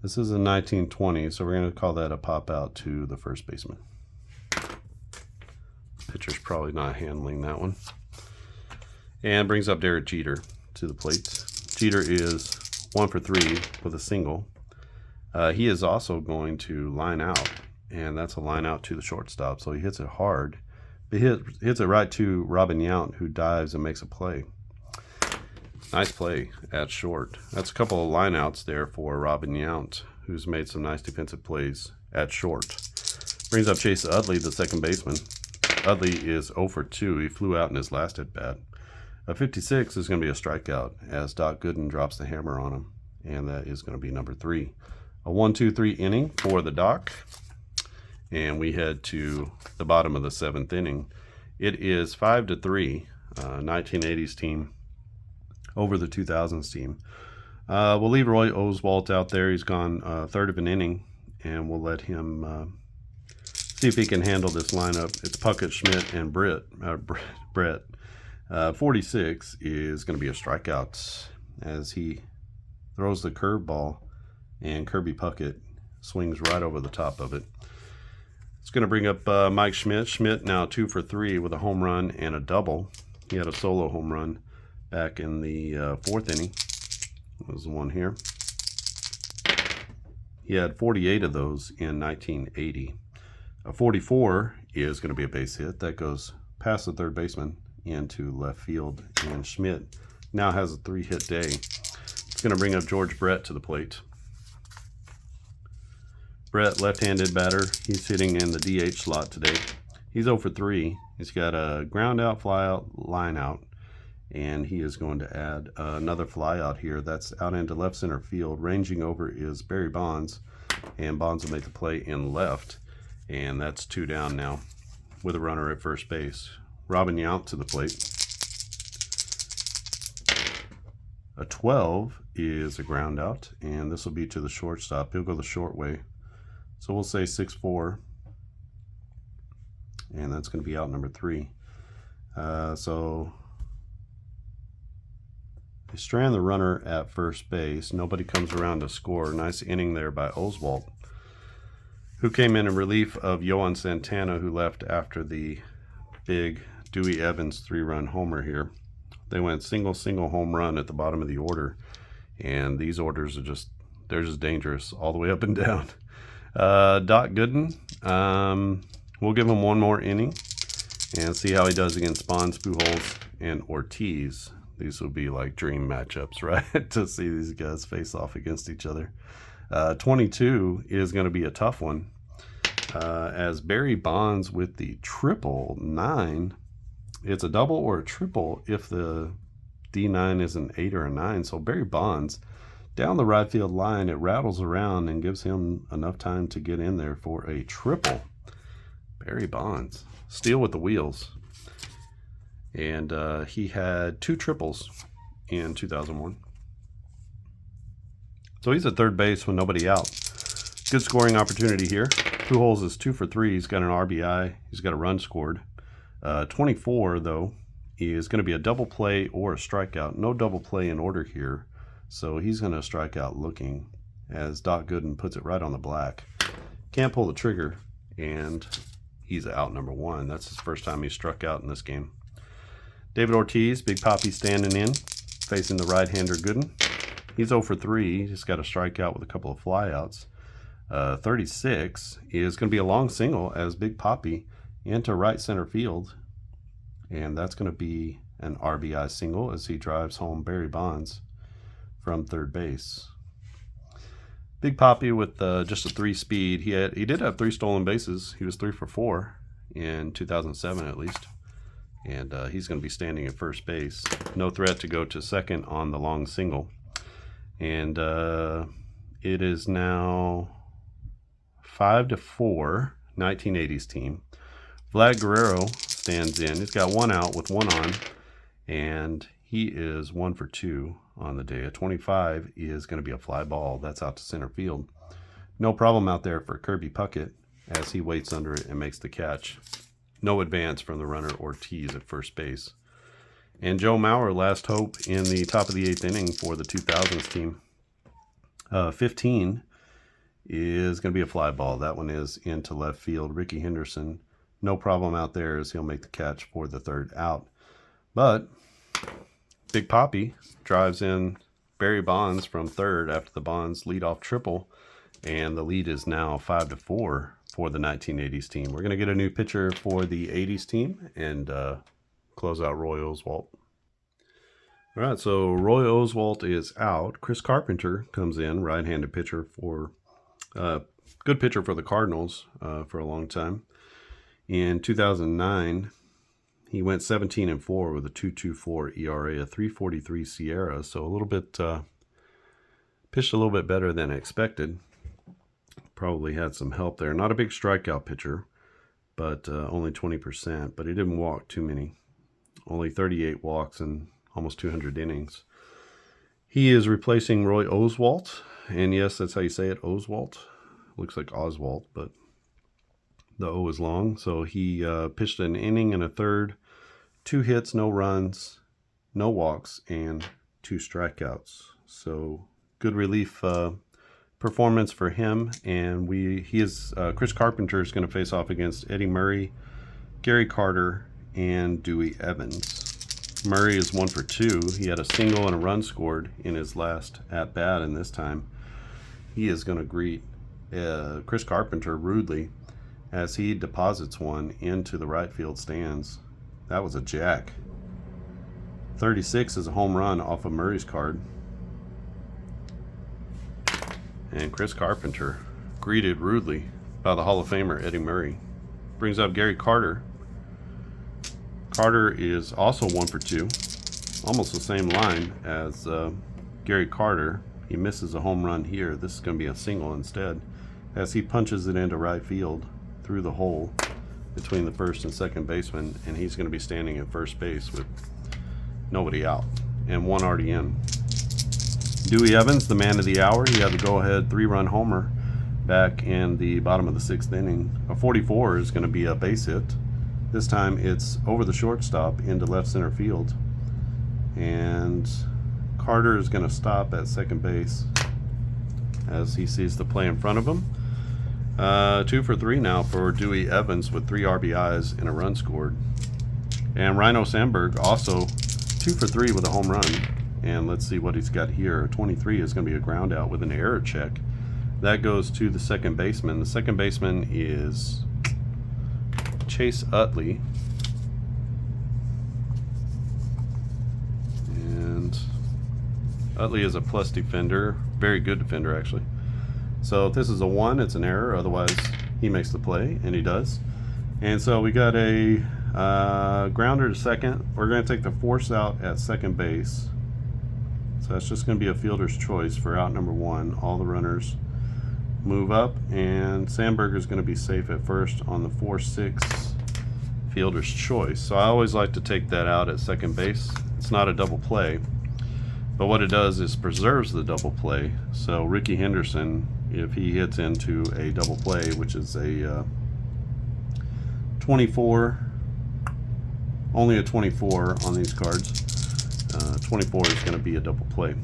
this is a 1920, so we're going to call that a pop out to the first baseman. Pitcher's probably not handling that one. And brings up Derek Jeter to the plate. Jeter is 1 for 3 with a single. He is also going to line out, and that's a line out to the shortstop. So he hits it hard. But he hits it right to Robin Yount, who dives and makes a play. Nice play at short. That's a couple of line outs there for Robin Yount, who's made some nice defensive plays at short. Brings up Chase Utley, the second baseman. Utley is 0 for 2. He flew out in his last at bat. A 56 is going to be a strikeout as Doc Gooden drops the hammer on him, and that is going to be number 3. A 1-2-3 inning for the Doc, and we head to the bottom of the 7th inning. It is 5-3, 1980s team over the 2000s team. We'll leave Roy Oswalt out there. He's gone 1/3 of an inning, and we'll let him see if he can handle this lineup. It's Puckett, Schmidt, and Brett. 46 is going to be a strikeout as he throws the curveball, and Kirby Puckett swings right over the top of it. It's going to bring up Mike Schmidt. Schmidt now 2 for 3 with a home run and a double. He had a solo home run back in the 4th inning. That was the one here. He had 48 of those in 1980. A 44 is going to be a base hit. That goes past the third baseman into left field, and Schmidt now has a 3-hit day. It's going to bring up George Brett to the plate. Brett, left-handed batter. He's hitting in the DH slot today. He's 0 for 3. He's got a ground out, fly out, line out, and he is going to add another fly out here. That's out into left center field. Ranging over is Barry Bonds, and Bonds will make the play in left, and that's 2 down now with a runner at first base. Robin Yount to the plate. A 12 is a ground out, and this will be to the shortstop. He'll go the short way. So we'll say 6-4, and that's going to be out number 3. So they strand the runner at first base. Nobody comes around to score. Nice inning there by Oswalt, who came in relief of Johan Santana, who left after the big Dewey Evans 3-run homer here. They went single home run at the bottom of the order, and these orders are they're just dangerous all the way up and down. Doc Gooden, we'll give him one more inning and see how he does against Bonds, Pujols, and Ortiz. These will be like dream matchups, right? To see these guys face off against each other. 22 is going to be a tough one, as Barry Bonds with the 999 It's a double or a triple if the D9 is an 8 or a 9. So Barry Bonds, down the right field line, it rattles around and gives him enough time to get in there for a triple. Barry Bonds, steal with the wheels. And he had 2 triples in 2001. So he's at third base with nobody out. Good scoring opportunity here. Pujols is 2 for 3. He's got an RBI. He's got a run scored. 24, though, is going to be a double play or a strikeout. No double play in order here. So he's going to strike out looking, as Doc Gooden puts it right on the black. Can't pull the trigger, and he's out number 1. That's his first time he struck out in this game. David Ortiz, Big Papi standing in, facing the right-hander Gooden. He's 0 for 3. He's got a strikeout with a couple of flyouts. 36 is going to be a long single as Big Papi into right center field. And that's going to be an RBI single as he drives home Barry Bonds from third base. Big Papi with just a 3 speed. He did have 3 stolen bases. He was 3 for 4 in 2007 at least. And he's going to be standing at first base. No threat to go to second on the long single. And it is now 5-4, 1980s team. Vlad Guerrero stands in. He's got 1 out with 1 on. And he is 1 for 2 on the day. A 25 is going to be a fly ball. That's out to center field. No problem out there for Kirby Puckett as he waits under it and makes the catch. No advance from the runner Ortiz at first base. And Joe Mauer, last hope in the top of the 8th inning for the 2000s team. 15 is going to be a fly ball. That one is into left field. Ricky Henderson, no problem out there as he'll make the catch for the 3rd out. But Big Papi drives in Barry Bonds from 3rd after the Bonds leadoff triple. And the lead is now 5-4 for the 1980s team. We're going to get a new pitcher for the 80s team and close out Roy Oswalt. All right, so Roy Oswalt is out. Chris Carpenter comes in, right-handed pitcher for good pitcher for the Cardinals for a long time. In 2009, he went 17-4 with a 2.24 ERA, a 3.43 Sierra. So a little bit pitched a little bit better than expected. Probably had some help there. Not a big strikeout pitcher, but only 20%. But he didn't walk too many. Only 38 walks and almost 200 innings. He is replacing Roy Oswalt. And yes, that's how you say it, Oswalt. Looks like Oswalt, but the O is long. So he pitched an inning and a third, 2 hits, no runs, no walks, and 2 strikeouts. So good relief performance for him. And Chris Carpenter is going to face off against Eddie Murray, Gary Carter, and Dewey Evans. Murray is 1 for 2. He had a single and a run scored in his last at-bat, and this time he is going to greet Chris Carpenter rudely as he deposits one into the right field stands. That was a jack. 36 is a home run off of Murray's card. And Chris Carpenter greeted rudely by the Hall of Famer Eddie Murray. Brings up Gary Carter. Carter is also 1 for 2. Almost the same line as Gary Carter. He misses a home run here. This is going to be a single instead as he punches it into right field through the hole between the first and second baseman, and he's going to be standing at first base with nobody out and 1 already in. Dewey Evans, the man of the hour, he had the go-ahead 3-run homer back in the bottom of the 6th inning. A 44 is going to be a base hit. This time it's over the shortstop into left center field. And Carter is going to stop at second base as he sees the play in front of him. 2 for 3 now for Dewey Evans with 3 RBIs and a run scored. And Rhino Sandberg also 2 for 3 with a home run. And let's see what he's got here. 23 is going to be a ground out with an error check. That goes to the second baseman. The second baseman is Chase Utley. And Utley is a plus defender. Very good defender, actually. So if this is a 1, it's an error. Otherwise, he makes the play, and he does. And so we got a Grounder to second. We're going to take the force out at second base. So that's just going to be a fielder's choice for out number 1. All the runners move up, and Sandberger's going to be safe at first on the 4-6 fielder's choice. So I always like to take that out at second base. It's not a double play, but what it does is preserves the double play. So Ricky Henderson, if he hits into a double play, which is a 24, only a 24 on these cards, 24 is going to be a double play.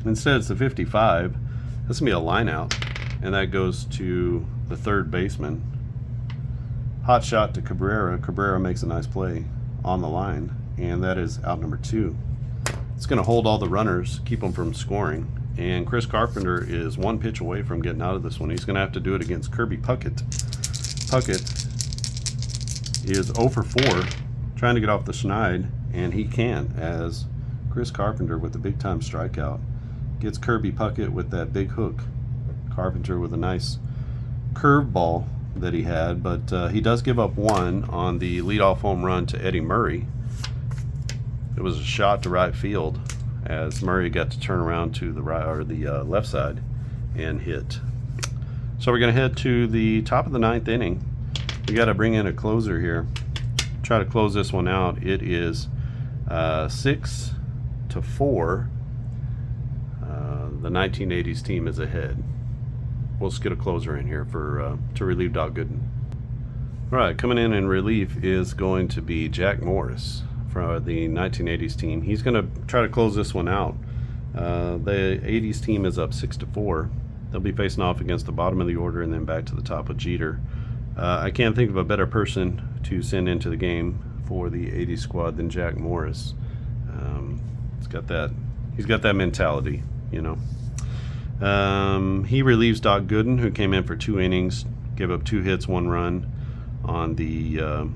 Instead, it's a 55. That's going to be a line out, and that goes to the third baseman. Hot shot to Cabrera. Cabrera makes a nice play on the line, and that is out number 2. It's going to hold all the runners, keep them from scoring, and Chris Carpenter is 1 pitch away from getting out of this one. He's going to have to do it against Kirby Puckett. Puckett is 0 for 4, trying to get off the schneid, and he can't, as Chris Carpenter with the big-time strikeout gets Kirby Puckett with that big hook. Carpenter with a nice curveball that he had, but he does give up 1 on the leadoff home run to Eddie Murray. It was a shot to right field as Murray got to turn around to the right, or the left side, and hit. So we're going to head to the top of the 9th inning. We got to bring in a closer here. Try to close this one out. It is 6-4. The 1980s team is ahead. We'll just get a closer in here for to relieve Doc Gooden. All right, coming in relief is going to be Jack Morris from the 1980s team. He's going to try to close this one out. The 80s team is up 6-4. They'll be facing off against the bottom of the order and then back to the top with Jeter. I can't think of a better person to send into the game for the 80s squad than Jack Morris. He's got that mentality, you know. He relieves Doc Gooden, who came in for 2 innings, gave up 2 hits, 1 run on the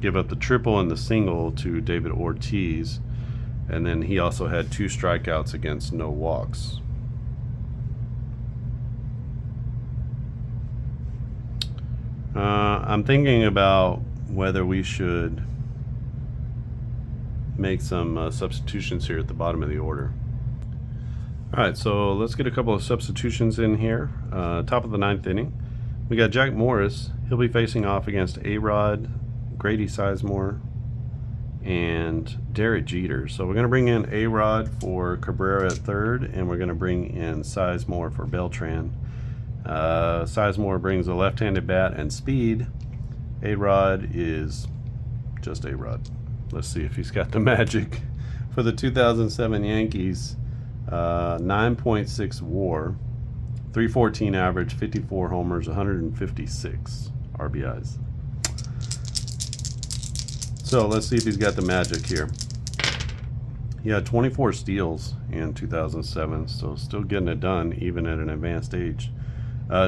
give up the triple and the single to David Ortiz, and then he also had 2 strikeouts against no walks. I'm thinking about whether we should make some substitutions here at the bottom of the order. All right, so let's get a couple of substitutions in here. Top of the 9th inning, we got Jack Morris. He'll be facing off against A-Rod, Grady Sizemore, and Derek Jeter. So we're going to bring in A-Rod for Cabrera at third, and we're going to bring in Sizemore for Beltran. Sizemore brings a left-handed bat and speed. A-Rod is just A-Rod. Let's see if he's got the magic. For the 2007 Yankees, 9.6 WAR, 314 average, 54 homers, 156 RBIs. So let's see if he's got the magic here. He had 24 steals in 2007, so still getting it done even at an advanced age.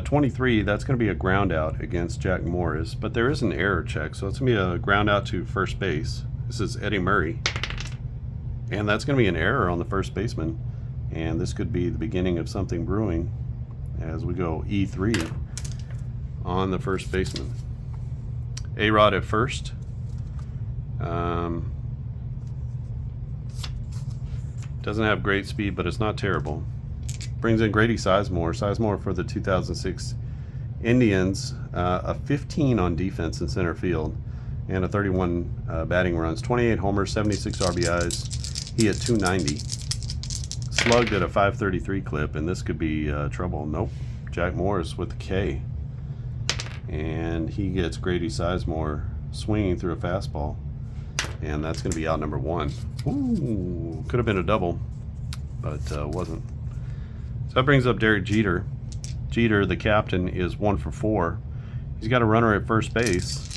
23, that's going to be a ground out against Jack Morris, but there is an error check, so it's going to be a ground out to first base. This is Eddie Murray, and that's going to be an error on the first baseman, and this could be the beginning of something brewing as we go E3 on the first baseman. A-Rod at first. Doesn't have great speed, but it's not terrible. Brings in Grady Sizemore. Sizemore for the 2006 Indians, a 15 on defense in center field, and a 31 batting runs, 28 homers, 76 RBIs. He hit 290. Slugged at a 533 clip, and this could be trouble. Nope. Jack Morris with the K. And he gets Grady Sizemore swinging through a fastball. And that's going to be out number 1. Ooh, could have been a double, but wasn't. So that brings up Derek Jeter. Jeter, the captain, is 1 for 4. He's got a runner at first base.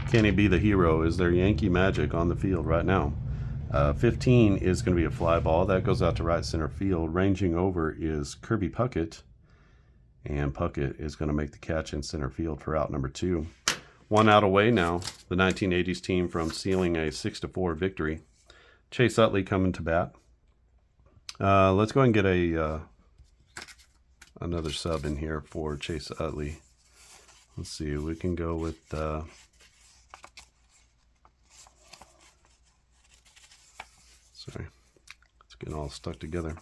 Can he be the hero? Is there Yankee magic on the field right now? 15 is going to be a fly ball. That goes out to right center field. Ranging over is Kirby Puckett. And Puckett is going to make the catch in center field for out number 2. 1 out away now, the 1980s team from sealing a 6-4 victory. Chase Utley coming to bat. Let's go ahead and get a another sub in here for Chase Utley. Let's see, we can go with Sorry, it's getting all stuck together.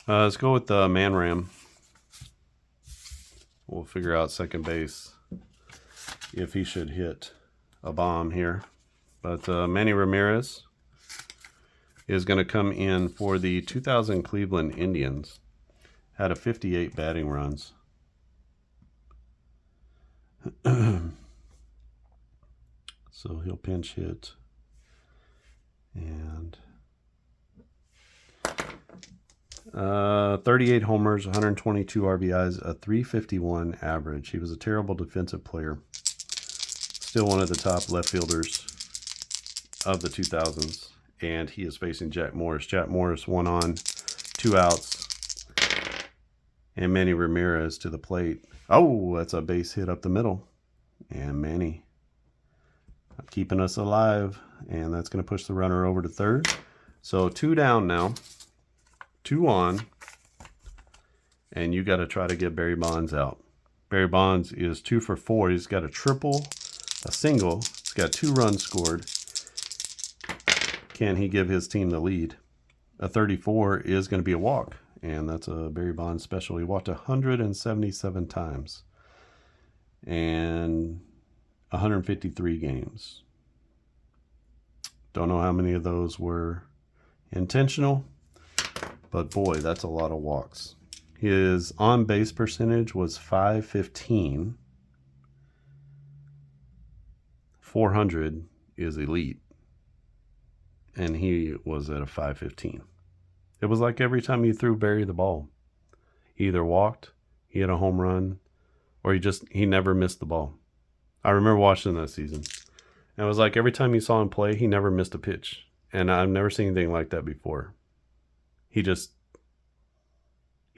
Let's go with the Man Ram. We'll figure out second base if he should hit a bomb here. But Manny Ramirez is going to come in for the 2000 Cleveland Indians. Had a 58 batting runs. So he'll pinch hit. And 38 homers, 122 RBIs, a 351 average. He was a terrible defensive player. Still one of the top left fielders of the 2000s. And he is facing Jack Morris. Jack Morris 1 on, 2 outs. And Manny Ramirez to the plate. Oh, that's a base hit up the middle. And Manny keeping us alive. And that's going to push the runner over to third. So 2 down now. 2 on. And you got to try to get Barry Bonds out. Barry Bonds is 2 for 4. He's got a triple, a single. He's got 2 runs scored. Can he give his team the lead? A 34 is going to be a walk. And that's a Barry Bonds special. He walked 177 times. And 153 games. Don't know how many of those were intentional. But boy, that's a lot of walks. His on-base percentage was .515. 400 is elite. And he was at a .515. It was like every time you threw Barry the ball. He either walked, he had a home run, or he never missed the ball. I remember watching that season. And it was like every time you saw him play, he never missed a pitch. And I've never seen anything like that before. He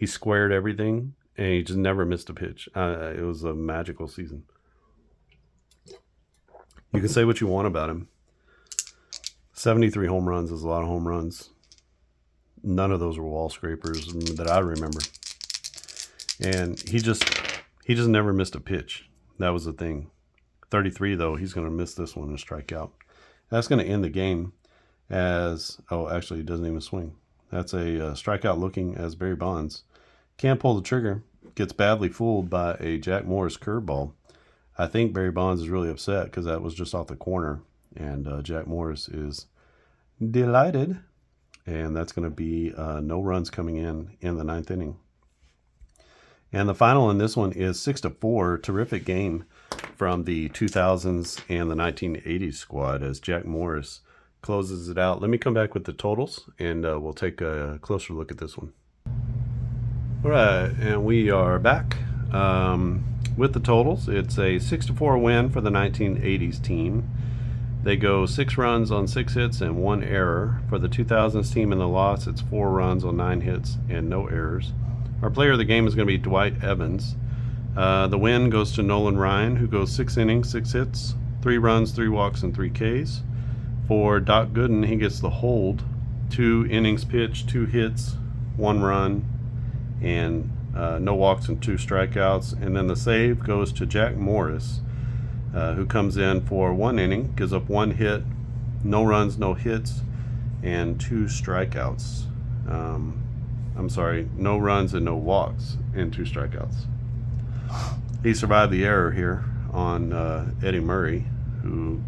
squared everything, and he just never missed a pitch. It was a magical season. You can say what you want about him. 73 home runs is a lot of home runs. None of those were wall scrapers that I remember. And he just never missed a pitch. That was the thing. 33, though, he's going to miss this one and strike out. That's going to end the game as... Oh, actually, he doesn't even swing. That's a strikeout looking as Barry Bonds. Can't pull the trigger. Gets badly fooled by a Jack Morris curveball. I think Barry Bonds is really upset because that was just off the corner. And Jack Morris is delighted. And that's going to be no runs coming in the 9th inning. And the final in this one is 6-4. Terrific game from the 2000s and the 1980s squad as Jack Morris closes it out. Let me come back with the totals, and we'll take a closer look at this one. All right, and we are back with the totals. It's a 6-4 win for the 1980s team. They go 6 runs on 6 hits and 1 error. For the 2000s team in the loss, it's 4 runs on 9 hits and no errors. Our player of the game is going to be Dwight Evans. The win goes to Nolan Ryan, who goes 6 innings, 6 hits, 3 runs, 3 walks, and 3 Ks. For Doc Gooden, he gets the hold, 2 innings pitched, 2 hits, 1 run, and no walks and 2 strikeouts. And then the save goes to Jack Morris, who comes in for 1 inning, gives up 1 hit, no runs, no hits, and 2 strikeouts. No runs and no walks and 2 strikeouts. He survived the error here on Eddie Murray, who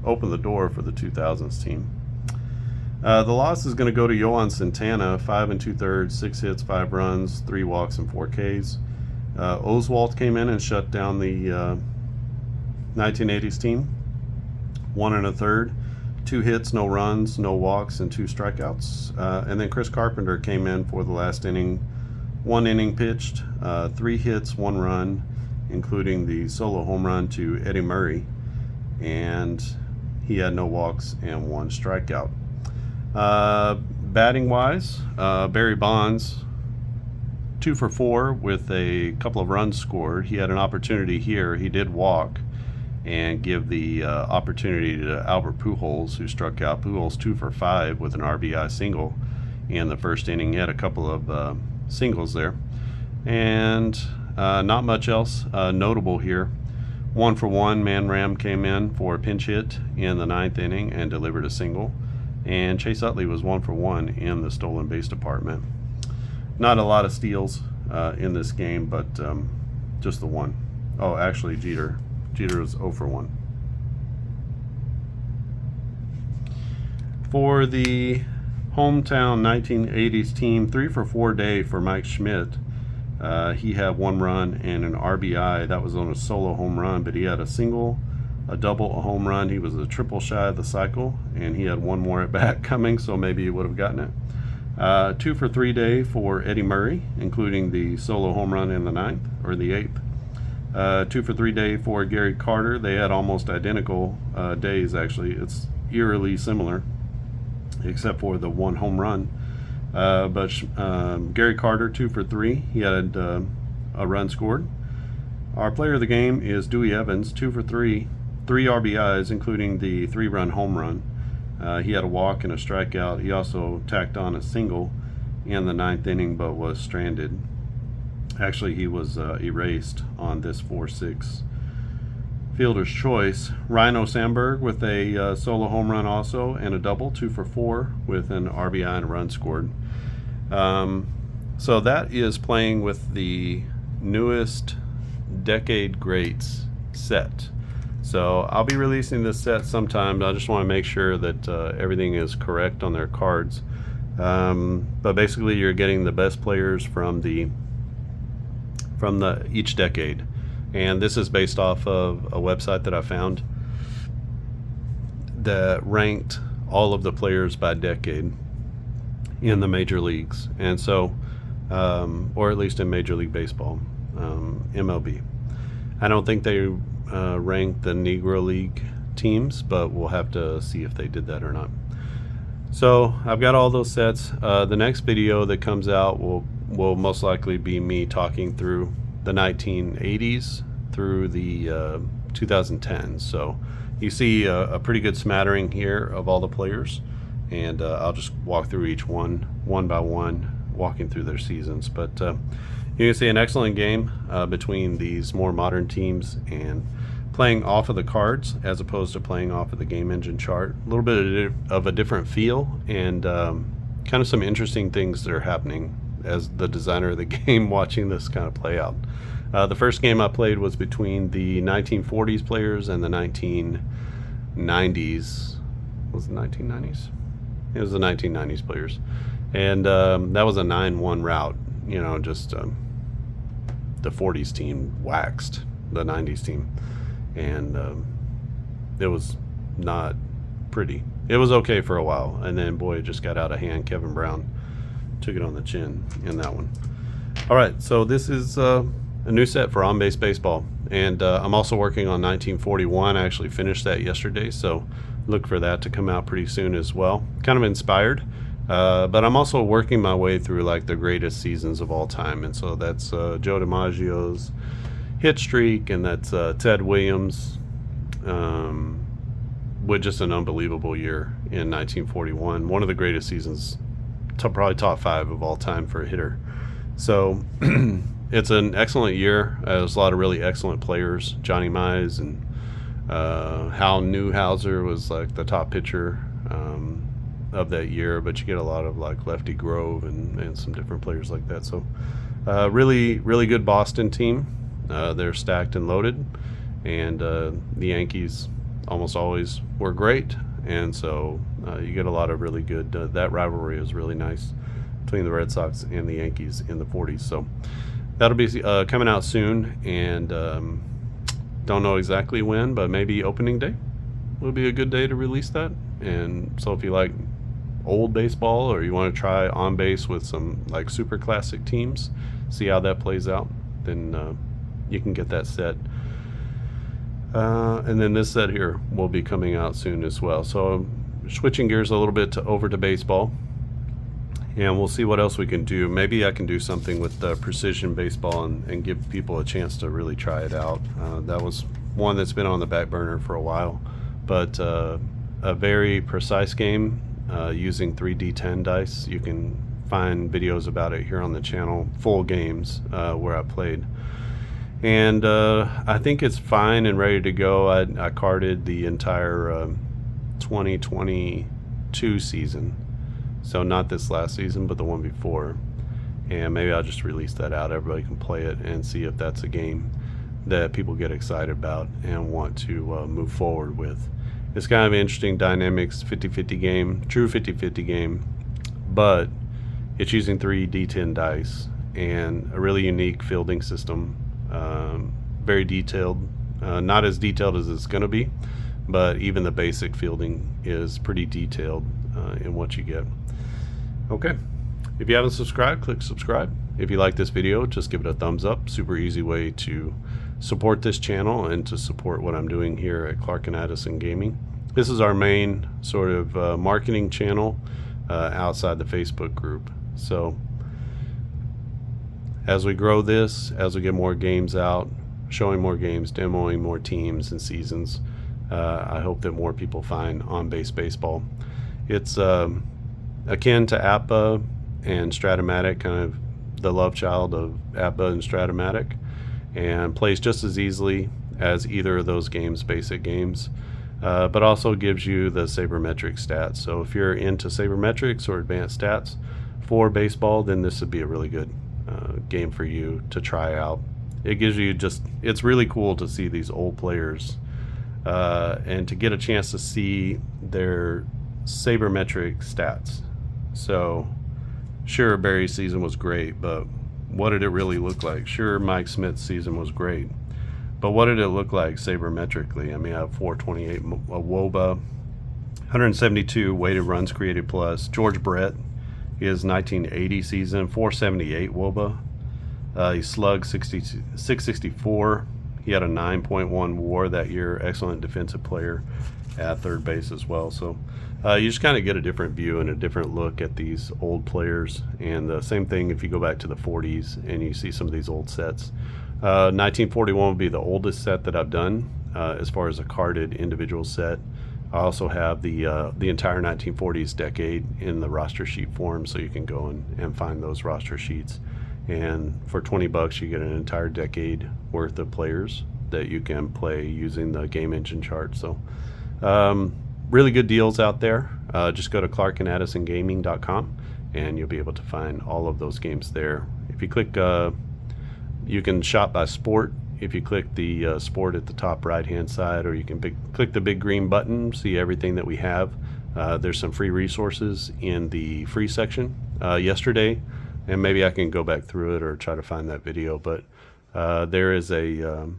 opened the door for the 2000s team. The loss is going to go to Johan Santana, 5 2/3, 6 hits, 5 runs, 3 walks, and 4 Ks. Oswalt came in and shut down the 1980s team. 1 1/3, 2 hits, no runs, no walks, and 2 strikeouts. And then Chris Carpenter came in for the last inning. 1 inning pitched, 3 hits, 1 run, including the solo home run to Eddie Murray. And he had no walks and 1 strikeout. Batting wise, Barry Bonds 2 for 4 with a couple of runs scored. He had an opportunity here. He did walk and give the opportunity to Albert Pujols, who struck out. Pujols 2 for 5 with an RBI single in the first inning. He had a couple of singles there. And not much else notable here. 1 for 1, Man Ram came in for a pinch hit in the 9th inning and delivered a single. and Chase Utley was 1 for 1 in the stolen base department. Not a lot of steals in this game, but just the one. Oh, actually, Jeter was 0 for 1. For the hometown 1980s team, 3 for 4 day for Mike Schmidt. He had 1 run and an RBI. That was on a solo home run, but he had a single, a double, a home run. He was a triple shy of the cycle, and he had 1 more at bat coming, so maybe he would have gotten it. 2 for 3 day for Eddie Murray, including the solo home run in the 9th or the 8th. 2 for 3 day for Gary Carter. They had almost identical days, actually. It's eerily similar, except for the 1 home run. But Gary Carter, 2 for 3. He had a run scored. Our player of the game is Dewey Evans, 2 for 3. 3 RBIs, including the 3-run home run. He had a walk and a strikeout. He also tacked on a single in the 9th inning, but was stranded. Actually, he was erased on this 4-6 fielder's choice. Rhino Sandberg with a solo home run also, and a double, 2 for 4, with an RBI and a run scored. So that is playing with the newest Decade Greats set. So I'll be releasing this set sometime. I just want to make sure that everything is correct on their cards. But basically, you're getting the best players from each decade. And this is based off of a website that I found that ranked all of the players by decade in the major leagues. And so, or at least in Major League Baseball, MLB. I don't think they ranked the Negro League teams, but we'll have to see if they did that or not. So I've got all those sets. The next video that comes out will most likely be me talking through the 1980s through the 2010s. So you see a pretty good smattering here of all the players, and I'll just walk through each one by one, walking through their seasons. But you can see an excellent game between these more modern teams and playing off of the cards as opposed to playing off of the game engine chart. A little bit of a different feel, and kind of some interesting things that are happening as the designer of the game watching this kind of play out. The first game I played was between the 1940s players and the 1990s. Was it 1990s? It was the 1990s players. And that was a 9-1 route. You know, just the 40s team waxed the 90s team. And it was not pretty. It was okay for a while. And then, boy, it just got out of hand. Kevin Brown took it on the chin in that one. All right, so this is a new set for On Base Baseball, and I'm also working on 1941. I actually finished that yesterday, so look for that to come out pretty soon as well. Kind of inspired, but I'm also working my way through like the greatest seasons of all time, and so that's Joe DiMaggio's hit streak, and that's Ted Williams with just an unbelievable year in 1941. One of the greatest seasons, probably top 5 of all time for a hitter. So it's an excellent year. There's a lot of really excellent players. Johnny Mize and Hal Newhouser was like the top pitcher of that year, but you get a lot of like Lefty Grove and some different players like that. So really, really good Boston team. They're stacked and loaded, and the Yankees almost always were great. And so you get a lot of really good, that rivalry is really nice between the Red Sox and the Yankees in the 40s. So that'll be coming out soon, and don't know exactly when, but maybe opening day will be a good day to release that. And so if you like old baseball, or you want to try On Base with some like super classic teams, see how that plays out, then you can get that set. And then this set here will be coming out soon as well. So I'm switching gears a little bit over to baseball, and we'll see what else we can do. Maybe I can do something with precision baseball and give people a chance to really try it out. That was one that's been on the back burner for a while, but a very precise game using 3D10 dice. You can find videos about it here on the channel, full games where I played. And I think it's fine and ready to go. I carded the entire 2020 2 season. So not this last season, but the one before. And maybe I'll just release that out. Everybody can play it and see if that's a game that people get excited about and want to move forward with. It's kind of an interesting dynamics 50-50 game, true 50-50 game, but it's using 3 D10 dice and a really unique fielding system. Very detailed, not as detailed as it's going to be, but even the basic fielding is pretty detailed in what you get. Okay, if you haven't subscribed, click subscribe. If you like this video, just give it a thumbs up. Super easy way to support this channel and to support what I'm doing here at Clark and Addison Gaming. This is our main sort of marketing channel outside the Facebook group. So as we grow this, as we get more games out, showing more games, demoing more teams and seasons, I hope that more people find on-base baseball. It's akin to APBA and Stratomatic, kind of the love child of APBA and Stratomatic, and plays just as easily as either of those games, basic games, but also gives you the sabermetric stats. So if you're into sabermetrics or advanced stats for baseball, then this would be a really good game for you to try out. It gives you it's really cool to see these old players and to get a chance to see their sabermetric stats. So sure, Barry's season was great, but what did it really look like? Sure, Mike Smith's season was great, but what did it look like sabermetrically? I mean, I have 428 WOBA, 172 weighted runs created plus. George Brett, his 1980 season, 478 WOBA. He slugged 664. He had a 9.1 WAR that year. Excellent defensive player at third base as well. So you just kind of get a different view and a different look at these old players. And the same thing if you go back to the 40s and you see some of these old sets. 1941 would be the oldest set that I've done as far as a carded individual set. I also have the entire 1940s decade in the roster sheet form, so you can go and find those roster sheets. And for $20 you get an entire decade worth of players that you can play using the game engine chart. So really good deals out there. Just go to clarkandaddisongaming.com and you'll be able to find all of those games there. If you click, you can shop by sport. If you click the sport at the top right hand side, or you can click the big green button, see everything that we have. There's some free resources in the free section yesterday, and maybe I can go back through it or try to find that video, but there is a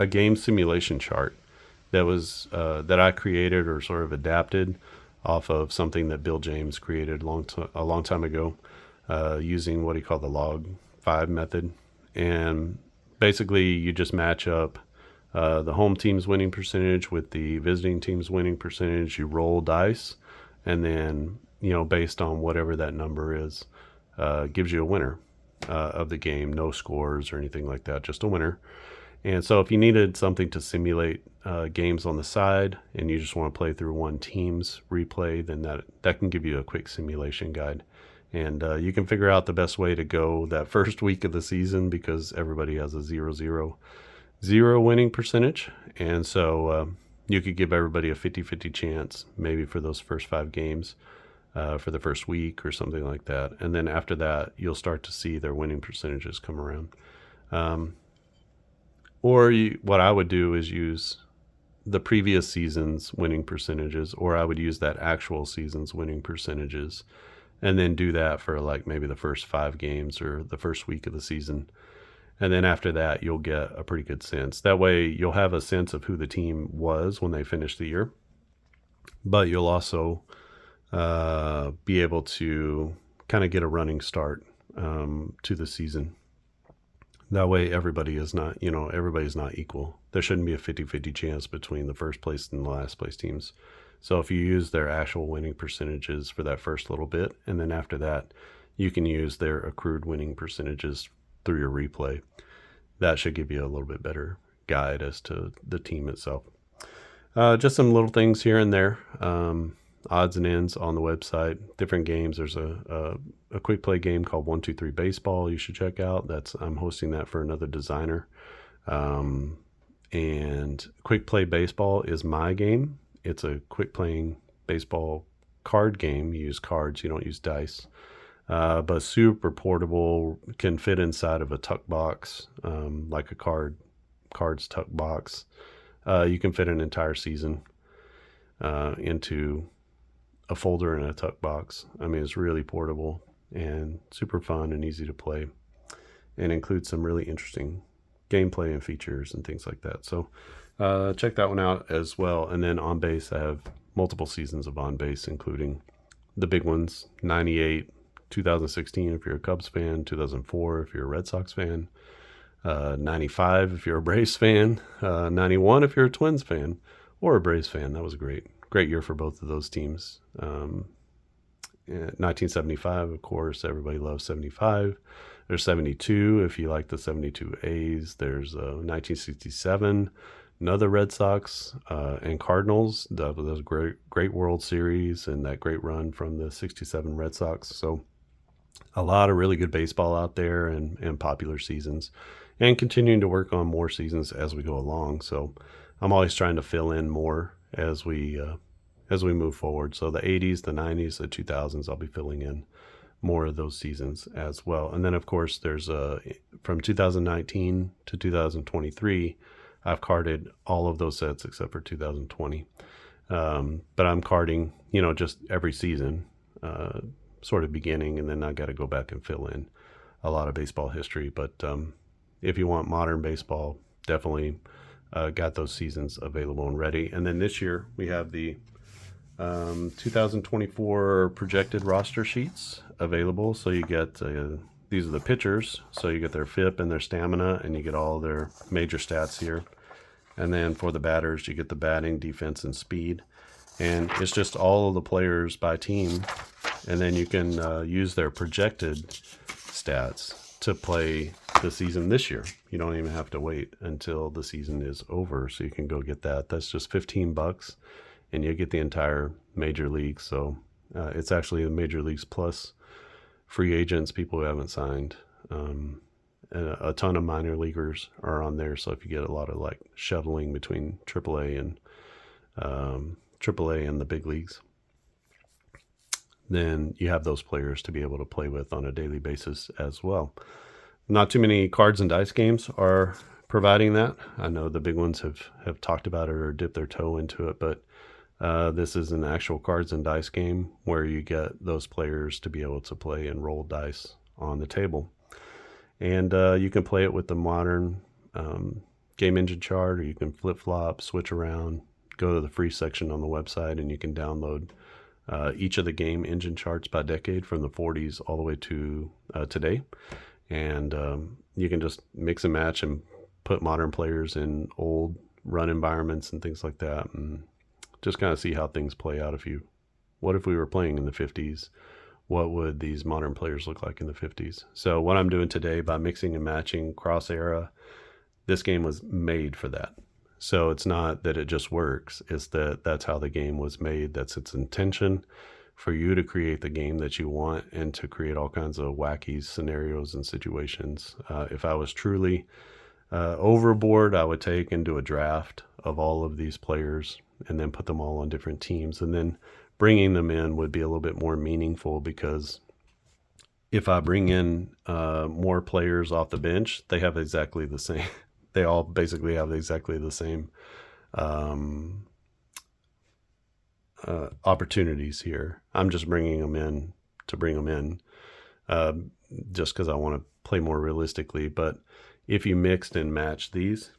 game simulation chart that was that I created or sort of adapted off of something that Bill James created a long time ago using what he called the log 5 method. And basically you just match up the home team's winning percentage with the visiting team's winning percentage. You roll dice, and then, based on whatever that number is, gives you a winner of the game. No scores or anything like that, just a winner. And so if you needed something to simulate games on the side and you just want to play through one team's replay, then that can give you a quick simulation guide. And you can figure out the best way to go that first week of the season, because everybody has a 0-0-0 winning percentage. And so you could give everybody a 50-50 chance, maybe for those first 5 games for the first week or something like that. And then after that, you'll start to see their winning percentages come around. What I would do is use the previous season's winning percentages, or I would use that actual season's winning percentages, and then do that for like maybe the first 5 games or the first week of the season. And then after that, you'll get a pretty good sense. That way you'll have a sense of who the team was when they finished the year, but you'll also be able to kind of get a running start to the season. That way everybody is not, everybody's not equal. There shouldn't be a 50-50 chance between the first place and the last place teams. So if you use their actual winning percentages for that first little bit, and then after that, you can use their accrued winning percentages through your replay. That should give you a little bit better guide as to the team itself. Just some little things here and there. Odds and ends on the website, different games. There's a quick play game called 1-2-3 Baseball you should check out. I'm hosting that for another designer. And Quick Play Baseball is my game. It's a quick playing baseball card game. You use cards, you don't use dice. But super portable, can fit inside of a tuck box, like a cards tuck box. You can fit an entire season into a folder in a tuck box. I mean, it's really portable and super fun and easy to play, and includes some really interesting gameplay and features and things like that. So check that one out as well. And then On Base, I have multiple seasons of On Base, including the big ones: 98, 2016 if you're a Cubs fan, 2004 if you're a Red Sox fan, 95 if you're a Braves fan, 91 if you're a Twins fan or a Braves fan. That was a great year for both of those teams. 1975, of course, everybody loves 75. There's 72 if you like the 72 A's. There's 1967, another Red Sox and Cardinals. That was a great World Series and that great run from the 67 Red Sox. So a lot of really good baseball out there, and popular seasons, and continuing to work on more seasons as we go along. So I'm always trying to fill in more as we move forward. So the 80s, the 90s, the 2000s, I'll be filling in more of those seasons as well. And then of course there's from 2019 to 2023, I've carded all of those sets except for 2020. But I'm carding, just every season, sort of beginning, and then I got to go back and fill in a lot of baseball history. But if you want modern baseball, definitely got those seasons available and ready. And then this year we have the 2024 projected roster sheets available. So you get these are the pitchers, so you get their FIP and their stamina, and you get all their major stats here. And then for the batters, you get the batting, defense, and speed. And it's just all of the players by team, and then you can use their projected stats to play the season this year. You don't even have to wait until the season is over, so you can go get that. That's just $15, and you get the entire major league. So it's actually the major leagues plus free agents, people who haven't signed. And a ton of minor leaguers are on there. So if you get a lot of like shuttling between AAA and the big leagues, then you have those players to be able to play with on a daily basis as well. Not too many cards and dice games are providing that. I know the big ones have talked about it or dipped their toe into it, but this is an actual cards and dice game where you get those players to be able to play and roll dice on the table. And you can play it with the modern game engine chart, or you can flip-flop, switch around, go to the free section on the website, and you can download each of the game engine charts by decade from the 40s all the way to today. And you can just mix and match and put modern players in old run environments and things like that, and just kind of see how things play out. What if we were playing in the 50s? What would these modern players look like in the 50s? So what I'm doing today by mixing and matching cross era, this game was made for that. So it's not that it just works, it's that that's how the game was made. That's its intention, for you to create the game that you want and to create all kinds of wacky scenarios and situations. If I was truly overboard, I would take and do a draft of all of these players and then put them all on different teams. And then bringing them in would be a little bit more meaningful, because if I bring in more players off the bench, they have exactly the same. They all basically have exactly the same opportunities here. I'm just bringing them in to bring them in, just because I want to play more realistically. But if you mixed and matched these,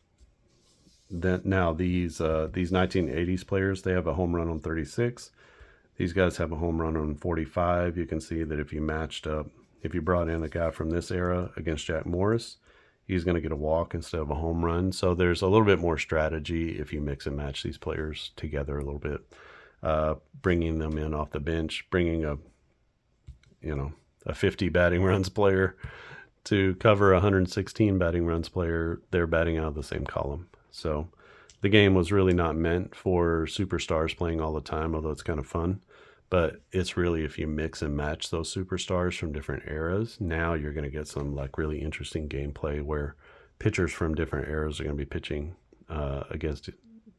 then now these 1980s players, they have a home run on 36. These guys have a home run on 45. You can see that if you matched up, if you brought in a guy from this era against Jack Morris, he's going to get a walk instead of a home run. So there's a little bit more strategy if you mix and match these players together a little bit. Bringing them in off the bench, bringing a 50 batting runs player to cover a 116 batting runs player, they're batting out of the same column. So the game was really not meant for superstars playing all the time, although it's kind of fun. But it's really, if you mix and match those superstars from different eras, now you're going to get some like really interesting gameplay where pitchers from different eras are going to be pitching against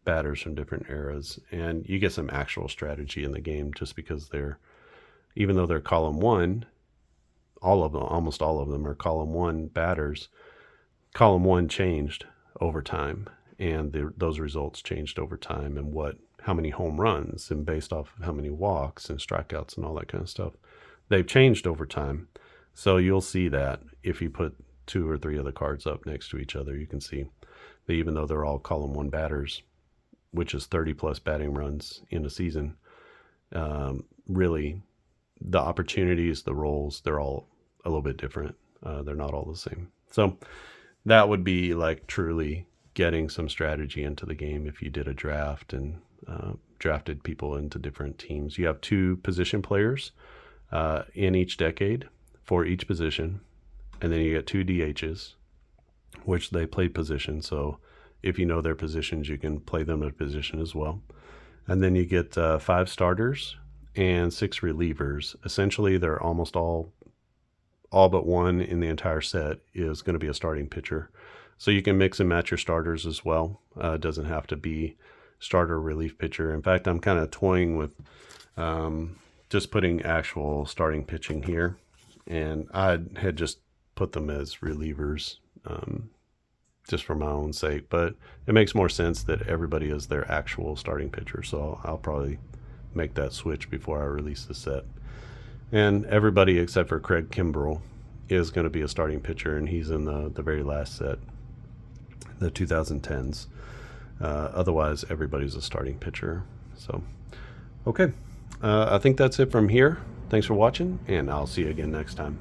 batters from different eras, and you get some actual strategy in the game just because even though they're column one, almost all of them are column one batters. Column one changed over time, and those results changed over time, and how many home runs, and based off of how many walks and strikeouts and all that kind of stuff, they've changed over time. So you'll see that if you put 2 or 3 of the cards up next to each other, you can see that even though they're all column one batters, which is 30 plus batting runs in a season, really the opportunities, the roles, they're all a little bit different. They're not all the same. So that would be like truly getting some strategy into the game if you did a draft and drafted people into different teams. You have 2 position players in each decade for each position, and then you get 2 DHs, which they play position. So if you know their positions, you can play them at position as well. And then you get 5 starters and 6 relievers. Essentially, they're almost all but one in the entire set is going to be a starting pitcher. So you can mix and match your starters as well. It doesn't have to be starter relief pitcher. In fact, I'm kind of toying with just putting actual starting pitching here. And I had just put them as relievers just for my own sake. But it makes more sense that everybody is their actual starting pitcher. So I'll probably make that switch before I release the set. And everybody except for Craig Kimbrell is going to be a starting pitcher, and he's in the very last set, the 2010s. Otherwise, everybody's a starting pitcher. So, okay. I think that's it from here. Thanks for watching, and I'll see you again next time.